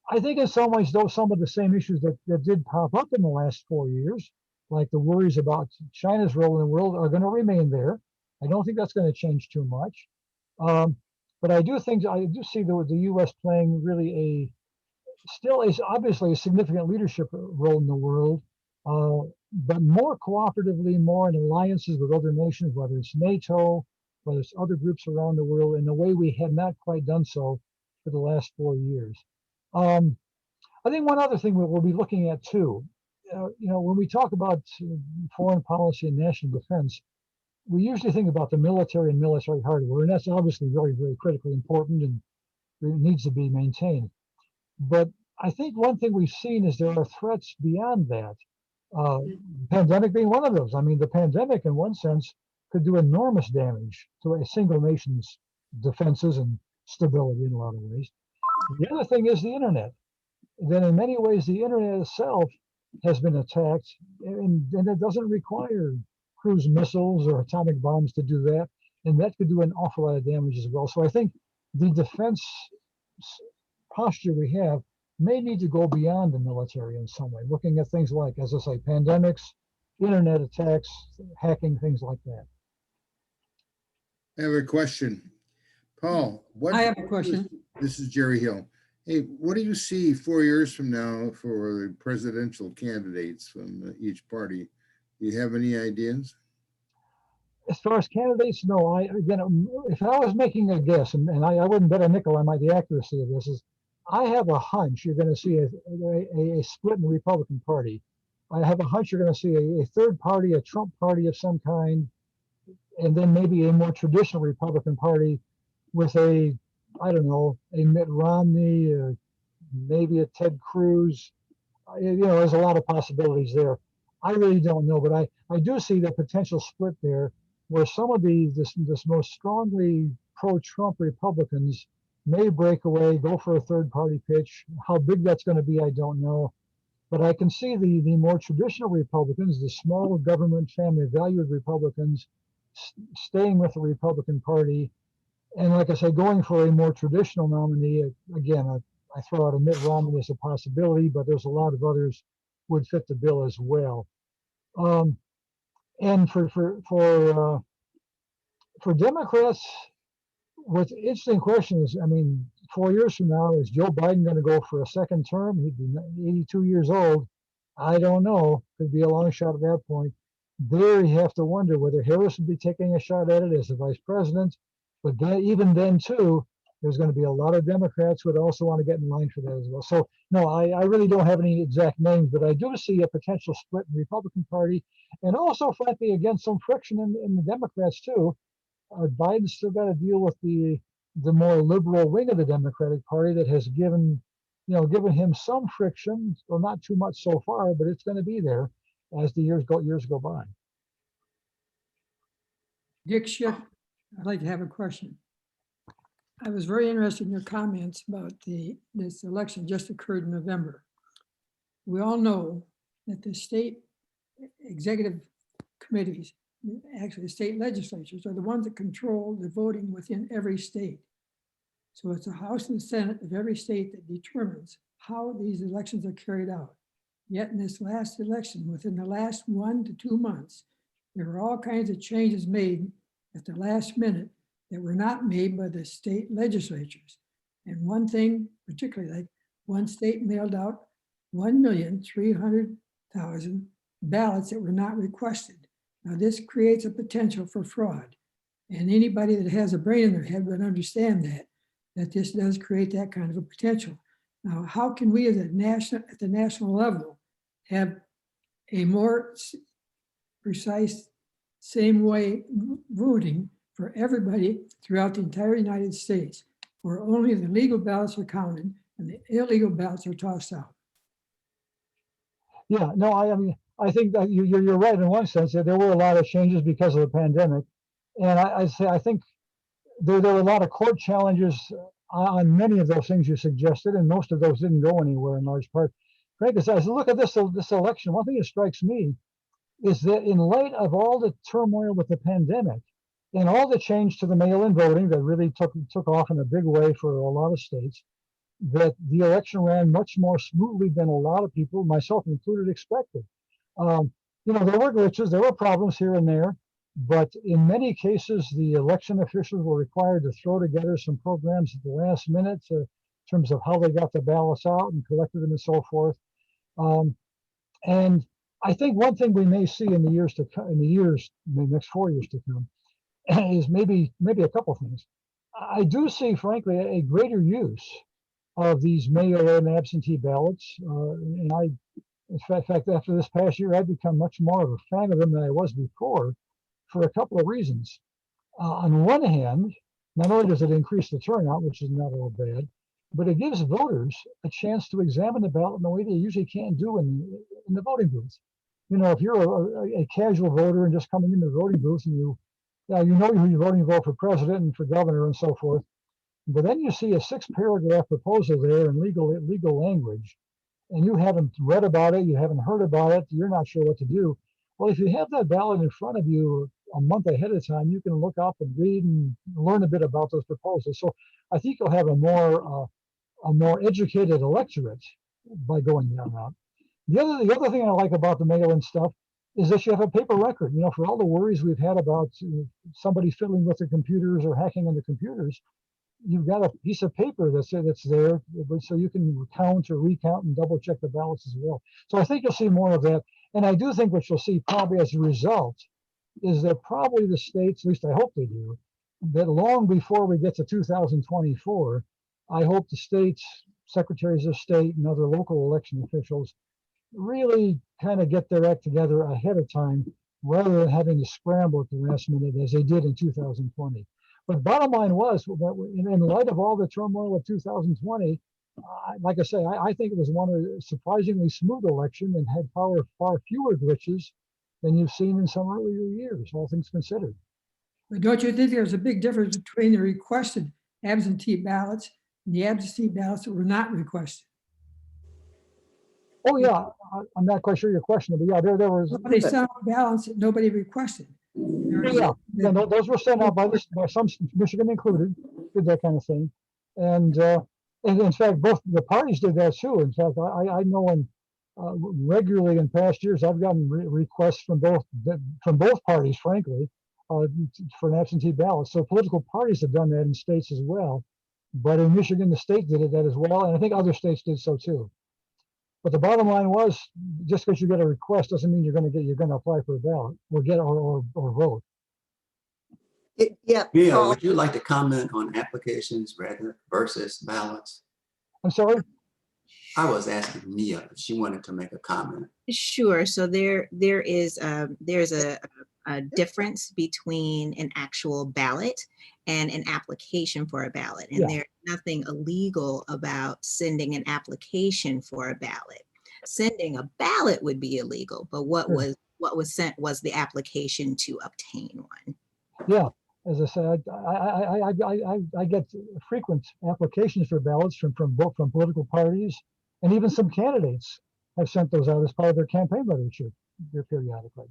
I think in some ways, though, some of the same issues that did pop up in the last 4 years, like the worries about China's role in the world, are going to remain there. I don't think that's going to change too much. But I do see the U.S. playing really still is obviously a significant leadership role in the world, but more cooperatively, more in alliances with other nations, whether it's NATO, whether it's other groups around the world, in a way we had not quite done so for the last 4 years. I think one other thing we'll be looking at too, when we talk about foreign policy and national defense, we usually think about the military and military hardware, and that's obviously very, very critically important and it needs to be maintained. But I think one thing we've seen is there are threats beyond that. Pandemic being one of those. I mean, the pandemic, in one sense, could do enormous damage to a single nation's defenses and stability in a lot of ways. The other thing is the internet. Then, in many ways, the internet itself has been attacked, and it doesn't require cruise missiles or atomic bombs to do that, and that could do an awful lot of damage as well. So I think the defense posture we have may need to go beyond the military in some way, looking at things like, as I say, pandemics, internet attacks, hacking, things like that. I have a question. Paul, I have a question. This is Jerry Hill. Hey, what do you see 4 years from now for the presidential candidates from each party? Do you have any ideas? As far as candidates, no. If I was making a guess, and I wouldn't bet a nickel on the accuracy of this, I have a hunch you're going to see a split in the Republican Party. I have a hunch you're going to see a third party, a Trump party of some kind, and then maybe a more traditional Republican Party with a Mitt Romney, or maybe a Ted Cruz. There's a lot of possibilities there. I really don't know, but I do see the potential split there, where some of this most strongly pro-Trump Republicans may break away, go for a third party pitch. How big that's going to be, I don't know. But I can see the more traditional Republicans, the small government family valued Republicans, staying with the Republican Party. And like I said, going for a more traditional nominee. Again, I throw out a Mitt Romney as a possibility, but there's a lot of others would fit the bill as well. And for Democrats, what's the interesting question is, I mean, 4 years from now, is Joe Biden going to go for a second term? He'd be 82 years old. I don't know. Could be a long shot at that point. There you have to wonder whether Harris would be taking a shot at it as the vice president. But then, even then, too, there's going to be a lot of Democrats who would also want to get in line for that as well. So, no, I really don't have any exact names, but I do see a potential split in the Republican Party. And also, frankly, again, some friction in the Democrats, too. Biden's still got to deal with the more liberal wing of the Democratic Party that has given him some friction. Well, not too much so far, but it's going to be there as the years go by. Dick Schick, I'd like to have a question. I was very interested in your comments about this election just occurred in November. We all know that the state executive committees, actually the state legislatures, are the ones that control the voting within every state. So it's the House and Senate of every state that determines how these elections are carried out. Yet in this last election, within the last 1 to 2 months, there were all kinds of changes made at the last minute that were not made by the state legislatures. And one thing, particularly, like one state mailed out 1,300,000 ballots that were not requested. Now this creates a potential for fraud. And anybody that has a brain in their head would understand that this does create that kind of a potential. Now, how can we at the national level have a more precise, same way voting for everybody throughout the entire United States, where only the legal ballots are counted and the illegal ballots are tossed out? Yeah, no, I mean, I think that you're right in one sense that there were a lot of changes because of the pandemic. And I think there were a lot of court challenges on many of those things you suggested, and most of those didn't go anywhere in large part. Frank, as I look at this election, one thing that strikes me is that in light of all the turmoil with the pandemic and all the change to the mail-in voting that really took off in a big way for a lot of states, that the election ran much more smoothly than a lot of people, myself included, expected. There were glitches, there were problems here and there, but in many cases, the election officials were required to throw together some programs at the last minute in terms of how they got the ballots out and collected them and so forth. And I think one thing we may see in the years to come, the next 4 years to come, is maybe a couple of things. I do see, frankly, a greater use of these mail-in absentee ballots, and in fact, after this past year, I've become much more of a fan of them than I was before, for a couple of reasons. On one hand, not only does it increase the turnout, which is not all bad, but it gives voters a chance to examine the ballot in a way they usually can't do in the voting booth. If you're a casual voter and just coming into the voting booth and you know who you're voting for president and for governor and so forth, but then you see a 6-paragraph proposal there in legal language, and you haven't read about it, you haven't heard about it, you're not sure what to do. Well, if you have that ballot in front of you a month ahead of time, you can look up and read and learn a bit about those proposals. So I think you'll have a more educated electorate by going that route. The other thing I like about the mail-in stuff is that you have a paper record. For all the worries we've had about somebody fiddling with the computers or hacking into computers, you've got a piece of paper that's there, so you can count or recount and double check the ballots as well. So I think you'll see more of that. And I do think what you'll see probably as a result is that probably the states, at least I hope they do, that long before we get to 2024, I hope the states, secretaries of state and other local election officials really kind of get their act together ahead of time rather than having to scramble at the last minute as they did in 2020. But bottom line was that in light of all the turmoil of 2020, like I say, I think it was one of a surprisingly smooth election and had far fewer glitches than you've seen in some earlier years, all things considered. But don't you think there's a big difference between the requested absentee ballots and the absentee ballots that were not requested? Oh yeah, I'm not quite sure your question, but yeah, there was. Nobody sent out ballots that nobody requested. Yeah, those were sent out by some, Michigan included, did that kind of thing. And in fact, both the parties did that too. In fact, I know regularly in past years, I've gotten requests from both parties, frankly, for an absentee ballot. So political parties have done that in states as well. But in Michigan, the state did that as well. And I think other states did so too. But the bottom line was, just because you get a request doesn't mean you're going to apply for a ballot or vote. Yeah. Mia, Paul. would you like to comment on applications rather versus ballots? I'm sorry? I was asking Mia if she wanted to make a comment. Sure. So there's a difference between an actual ballot and an application for a ballot. And there's nothing illegal about sending an application for a ballot. Sending a ballot would be illegal, but what was sent was the application to obtain one. Yeah, as I said, I get frequent applications for ballots from political parties, and even some candidates have sent those out as part of their campaign literature periodically.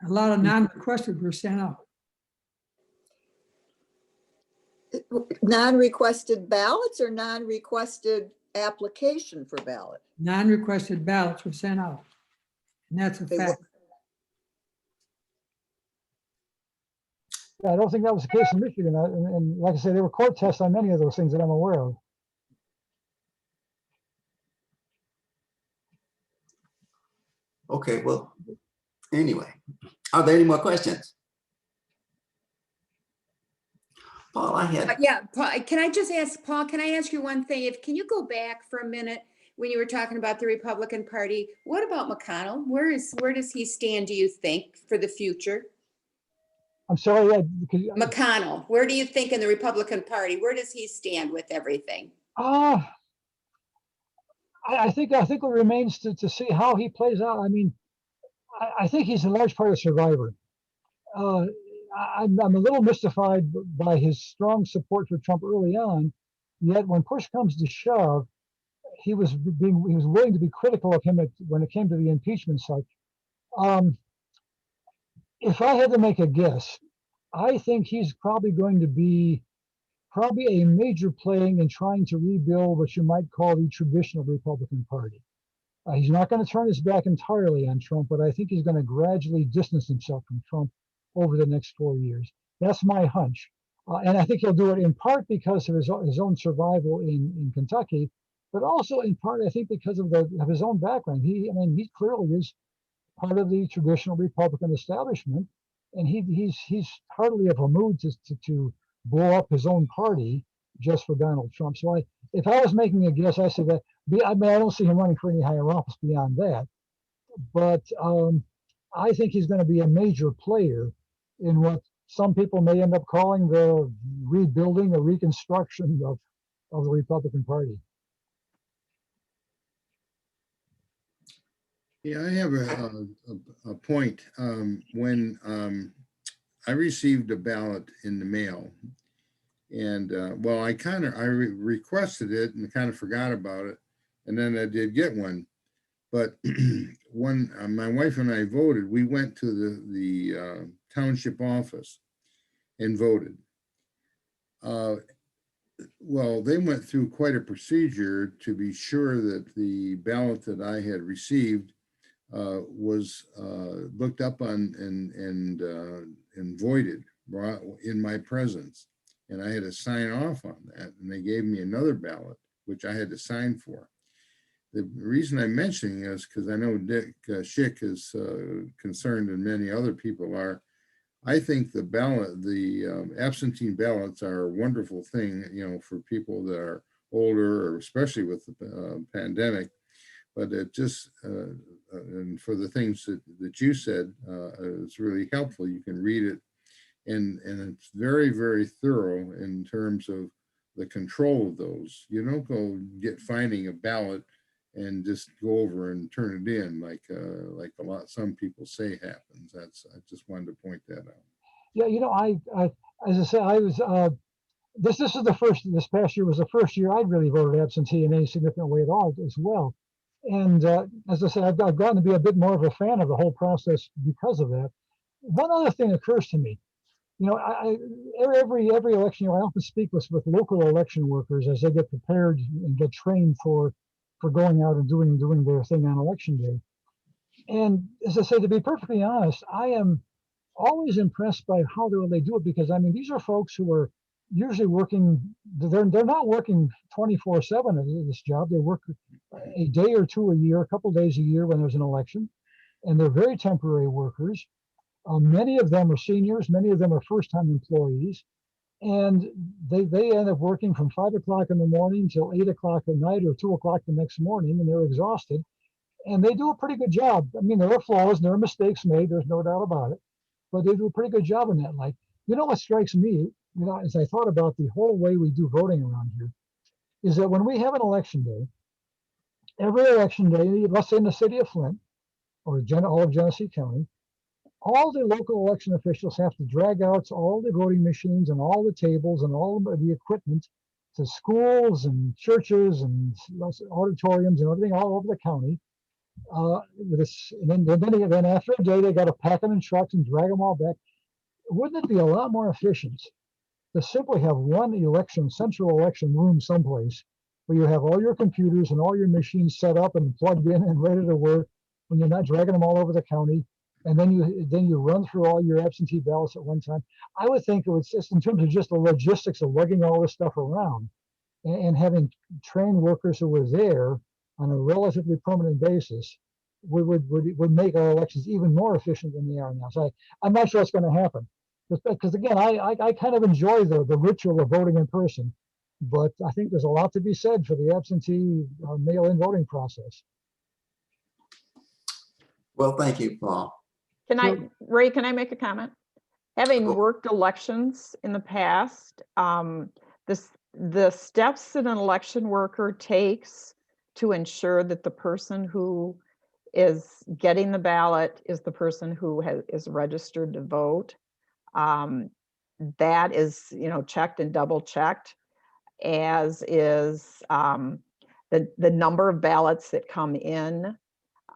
A lot of non-requested were sent out. Non-requested ballots or non-requested application for ballot? Non-requested ballots were sent out. And that's a fact. Yeah, I don't think that was the case in Michigan. And like I said, there were court tests on many of those things that I'm aware of. Okay, well, anyway, are there any more questions? Paul, I had. Yeah, Paul, can I just ask, Paul, can I ask you one thing? Can you go back for a minute when you were talking about the Republican Party? What about McConnell? Where does he stand, do you think, for the future? I'm sorry. McConnell, where do you think in the Republican Party, where does he stand with everything? I think it remains to see how he plays out. I mean, I think he's in large part a survivor. I'm a little mystified by his strong support for Trump early on. Yet when push comes to shove, he was willing to be critical of him when it came to the impeachment side. If I had to make a guess, I think he's probably going to be a major playing in trying to rebuild what you might call the traditional Republican Party. He's not going to turn his back entirely on Trump, but I think he's going to gradually distance himself from Trump over the next 4 years. That's my hunch. And I think he'll do it in part because of his own survival in Kentucky, but also in part, I think, because of his own background. He clearly is part of the traditional Republican establishment, and he's hardly of a mood to blow up his own party just for Donald Trump. So if I was making a guess, I say that. I don't see him running for any higher office beyond that, but I think he's going to be a major player in what some people may end up calling the rebuilding or reconstruction of the Republican Party. Yeah, I have a point. When I received a ballot in the mail, and well, I requested it and kind of forgot about it, and then I did get one. But when my wife and I voted, we went to the township office and voted. Well, they went through quite a procedure to be sure that the ballot that I had received was looked up on and voided in my presence. And I had to sign off on that. And they gave me another ballot, which I had to sign for. The reason I'm mentioning is because I know Dick Schick is concerned, and many other people are. I think the absentee ballots are a wonderful thing, for people that are older, or especially with the pandemic. But it just, and for the things that you said, it's really helpful. You can read it, and it's very, very thorough in terms of the control of those. You don't go finding a ballot and just go over and turn it in like some people say happens. I just wanted to point that out. Yeah, I as I said, I was this past year was the first year I'd really voted absentee in any significant way at all as well. And as I said, I've gotten to be a bit more of a fan of the whole process because of that. One other thing occurs to me. You know, every election year, I often speak with local election workers as they get prepared and get trained for going out and doing their thing on election day. And as I say, to be perfectly honest, I am always impressed by how they do it, because I mean, these are folks who are usually working. They're not working 24/7 at this job. They work a day or two a year, a couple days a year when there's an election, and they're very temporary workers. Many of them are seniors. Many of them are first-time employees, and they end up working from 5 o'clock in the morning till 8 o'clock at night or 2 o'clock the next morning, and they're exhausted. And they do a pretty good job. I mean, there are flaws, there are mistakes made. There's no doubt about it, but they do a pretty good job in that light. You know what strikes me, you know, as I thought about the whole way we do voting around here, is that when we have an election day, every election day, let's say in the city of Flint or all of Genesee County, all the local election officials have to drag out all the voting machines and all the tables and all the equipment to schools and churches and auditoriums and everything all over the county. And then after a day, they got to pack them in trucks and drag them all back. Wouldn't it be a lot more efficient to simply have one central election room someplace where you have all your computers and all your machines set up and plugged in and ready to work, when you're not dragging them all over the county, and then you run through all your absentee ballots at one time? I would think it was just in terms of just the logistics of lugging all this stuff around and having trained workers who were there on a relatively permanent basis would make our elections even more efficient than they are now. So I'm not sure it's going to happen, because again, I kind of enjoy the ritual of voting in person, but I think there's a lot to be said for the absentee mail-in voting process. Well, thank you, Paul. Ray, can I make a comment? Having worked elections in the past, the steps that an election worker takes to ensure that the person who is getting the ballot is the person who is registered to vote, that is, you know, checked and double checked, as is the number of ballots that come in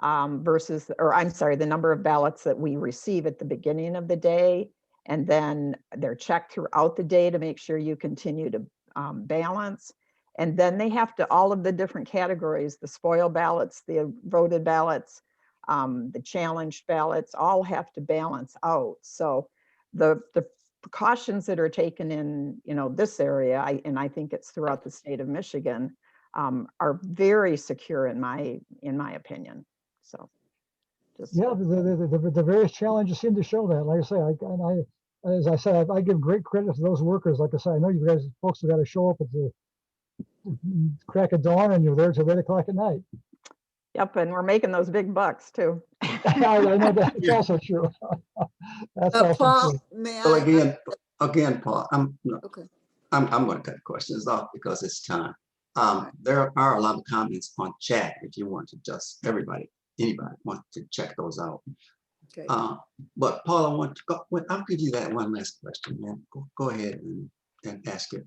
versus, or I'm sorry, the number of ballots that we receive at the beginning of the day, and then they're checked throughout the day to make sure you continue to balance. And then they have to, all of the different categories, the spoil ballots, the voted ballots, the challenged ballots, all have to balance out. So the precautions that are taken in, you know, this area, and I think it's throughout the state of Michigan, are very secure in my opinion. So just, yeah, the various challenges seem to show that. Like I say, as I said, I give great credit to those workers. Like I said, I know you guys folks have got to show up at the crack of dawn, and you're there till 8 o'clock at night. Yep, and we're making those big bucks too. I know that's also true. That's also Paul, true. may So I? again, Paul, I'm going to cut questions off because it's time. There are a lot of comments on chat if you want to just, anybody want to check those out. Okay. But Paul, I want to go, I'll give you that one last question, man. Go ahead and ask it.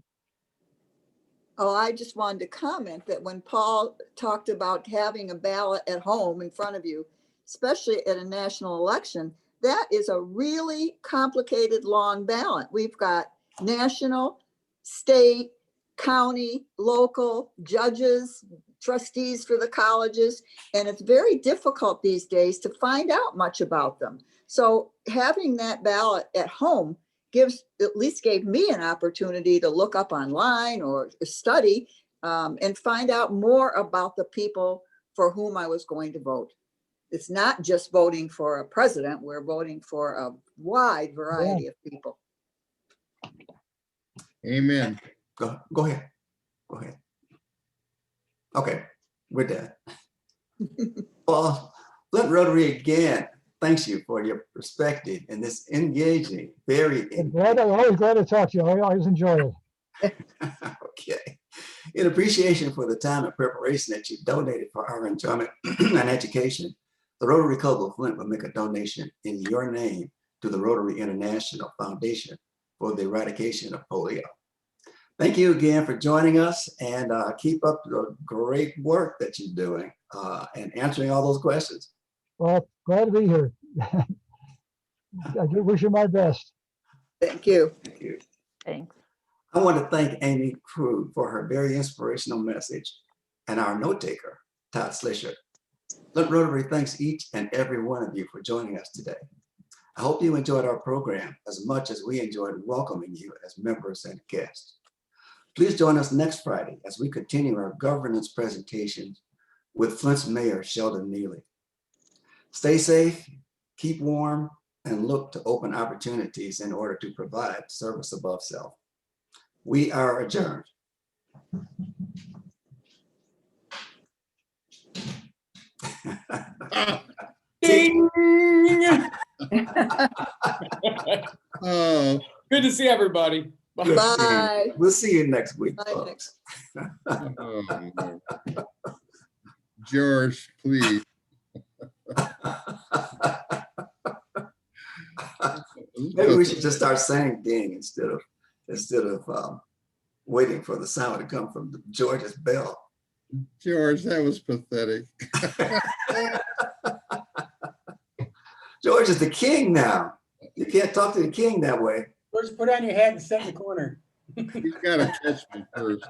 Oh, I just wanted to comment that when Paul talked about having a ballot at home in front of you, especially at a national election, that is a really complicated, long ballot. We've got national, state, county, local, judges, trustees for the colleges, and it's very difficult these days to find out much about them. So having that ballot at home at least gave me an opportunity to look up online or study and find out more about the people for whom I was going to vote. It's not just voting for a president, we're voting for a wide variety of people. Amen. Go ahead. Go ahead. Okay, we're done. Paul, Flint Rotary again, thanks you for your perspective and this engaging, very engaging. I'm always glad to talk to you. I always enjoy it. Okay. In appreciation for the time and preparation that you donated for our enjoyment and education, the Rotary Club of Flint will make a donation in your name to the Rotary International Foundation for the eradication of polio. Thank you again for joining us, and keep up the great work that you're doing and answering all those questions. Well, glad to be here. I do wish you my best. Thank you. Thank you. Thanks. I want to thank Amy Krug for her very inspirational message and our note taker, Todd Slisher. Flint Rotary thanks each and every one of you for joining us today. I hope you enjoyed our program as much as we enjoyed welcoming you as members and guests. Please join us next Friday as we continue our governance presentations with Flint's Mayor, Sheldon Neely. Stay safe, keep warm, and look to open opportunities in order to provide service above self. We are adjourned. Ding! Oh, Good to see everybody. Good seeing you. Bye. We'll see you next week, Bye, folks. oh, no. George, please. Maybe we should just start saying ding instead of waiting for the sound to come from George's bell. George, that was pathetic. George is the king now. You can't talk to the king that way. George, put on your hat and sit in the corner. He's got to catch me first.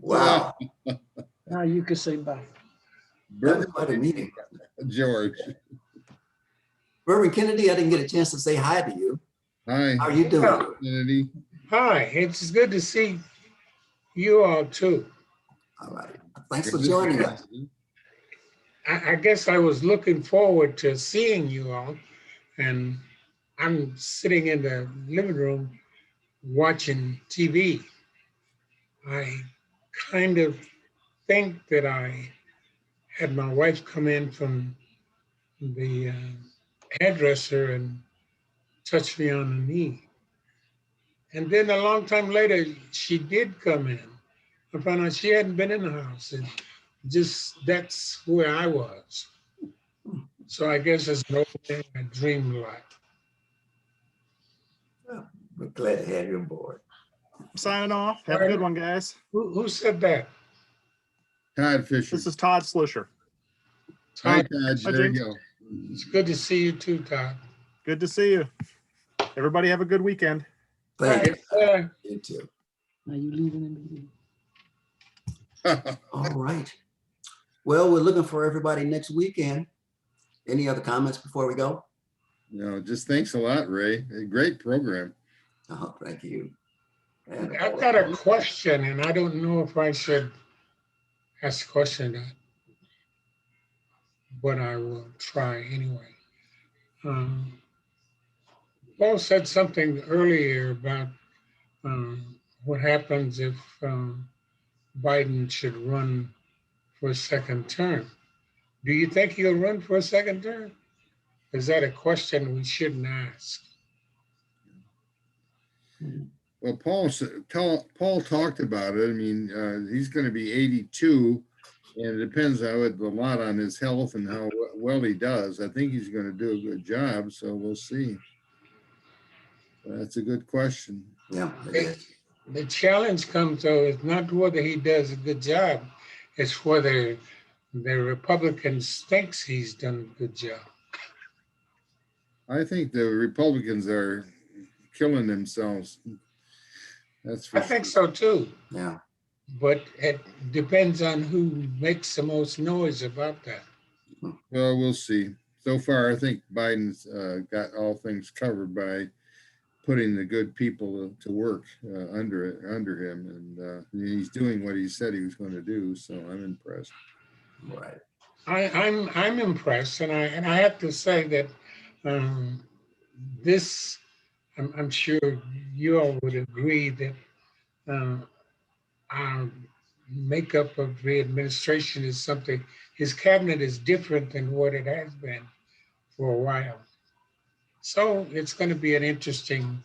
Wow. Now you can say bye. That was quite a meeting. George. Reverend Kennedy, I didn't get a chance to say hi to you. Hi. How are you doing? Kennedy. Hi, it's good to see you all too. All right. Thanks for joining us. I guess I was looking forward to seeing you all, and I'm sitting in the living room watching TV. I kind of think that I had my wife come in from the hairdresser and touch me on the knee. And then a long time later, she did come in. I found out she hadn't been in the house, and just that's where I was. So I guess it's no thing I dreamed like. We're glad to have you aboard. Signing off. Have a good one, guys. Who said that? Todd Fisher. This is Todd Slisher. Hi, Todd. Todd. Hi, There you James. go. It's good to see you too, Todd. Good to see you. Everybody have a good weekend. Thank you. Yeah. You too. Are you leaving the meeting? All right. Well, we're looking for everybody next weekend. Any other comments before we go? No, just thanks a lot, Ray. A great program. Oh, thank you. And I've got a question, and I don't know if I should ask a question or not, but I will try anyway. Paul said something earlier about what happens if Biden should run for a second term. Do you think he'll run for a second term? Is that a question we shouldn't ask? Well, Paul talked about it. I mean, he's going to be 82, and it depends a lot on his health and how well he does. I think he's going to do a good job, so we'll see. That's a good question. Yeah. The challenge comes, though, is not whether he does a good job, it's whether the Republicans thinks he's done a good job. I think the Republicans are killing themselves. That's for I think so too. Yeah. But it depends on who makes the most noise about that. Well, we'll see. So far, I think Biden's got all things covered by putting the good people to work under him, and he's doing what he said he was going to do. So I'm impressed. Right. I'm impressed, and I have to say that this, I'm sure you all would agree that our makeup of the administration is something. His cabinet is different than what it has been for a while. So it's going to be an interesting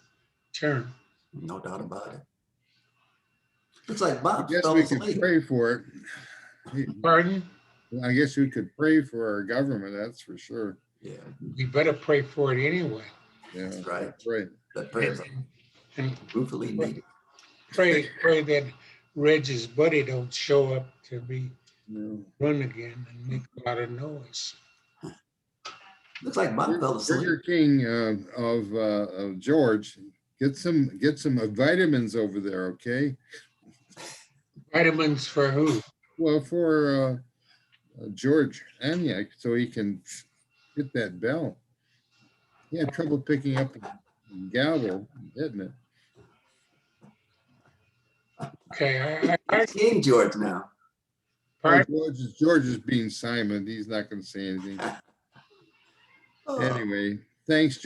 term. No doubt about it. It's like Bob. I guess we could pray for it. Pardon? I guess we could pray for our government. That's for sure. Yeah. We better pray for it anyway. Yeah. That's right. Right. That prayers And brutally needed. pray that Reggie's buddy don't show up to be No. run again and make a lot of noise. Looks like Bob fell asleep. Burger King of George, get some vitamins over there, okay? Vitamins for who? Well, for George Aniak, so he can hit that bell. He had trouble picking up the gavel, didn't it? Okay, It's King George now. Oh, George is being Simon. He's not going to say anything. Oh. Anyway, thanks,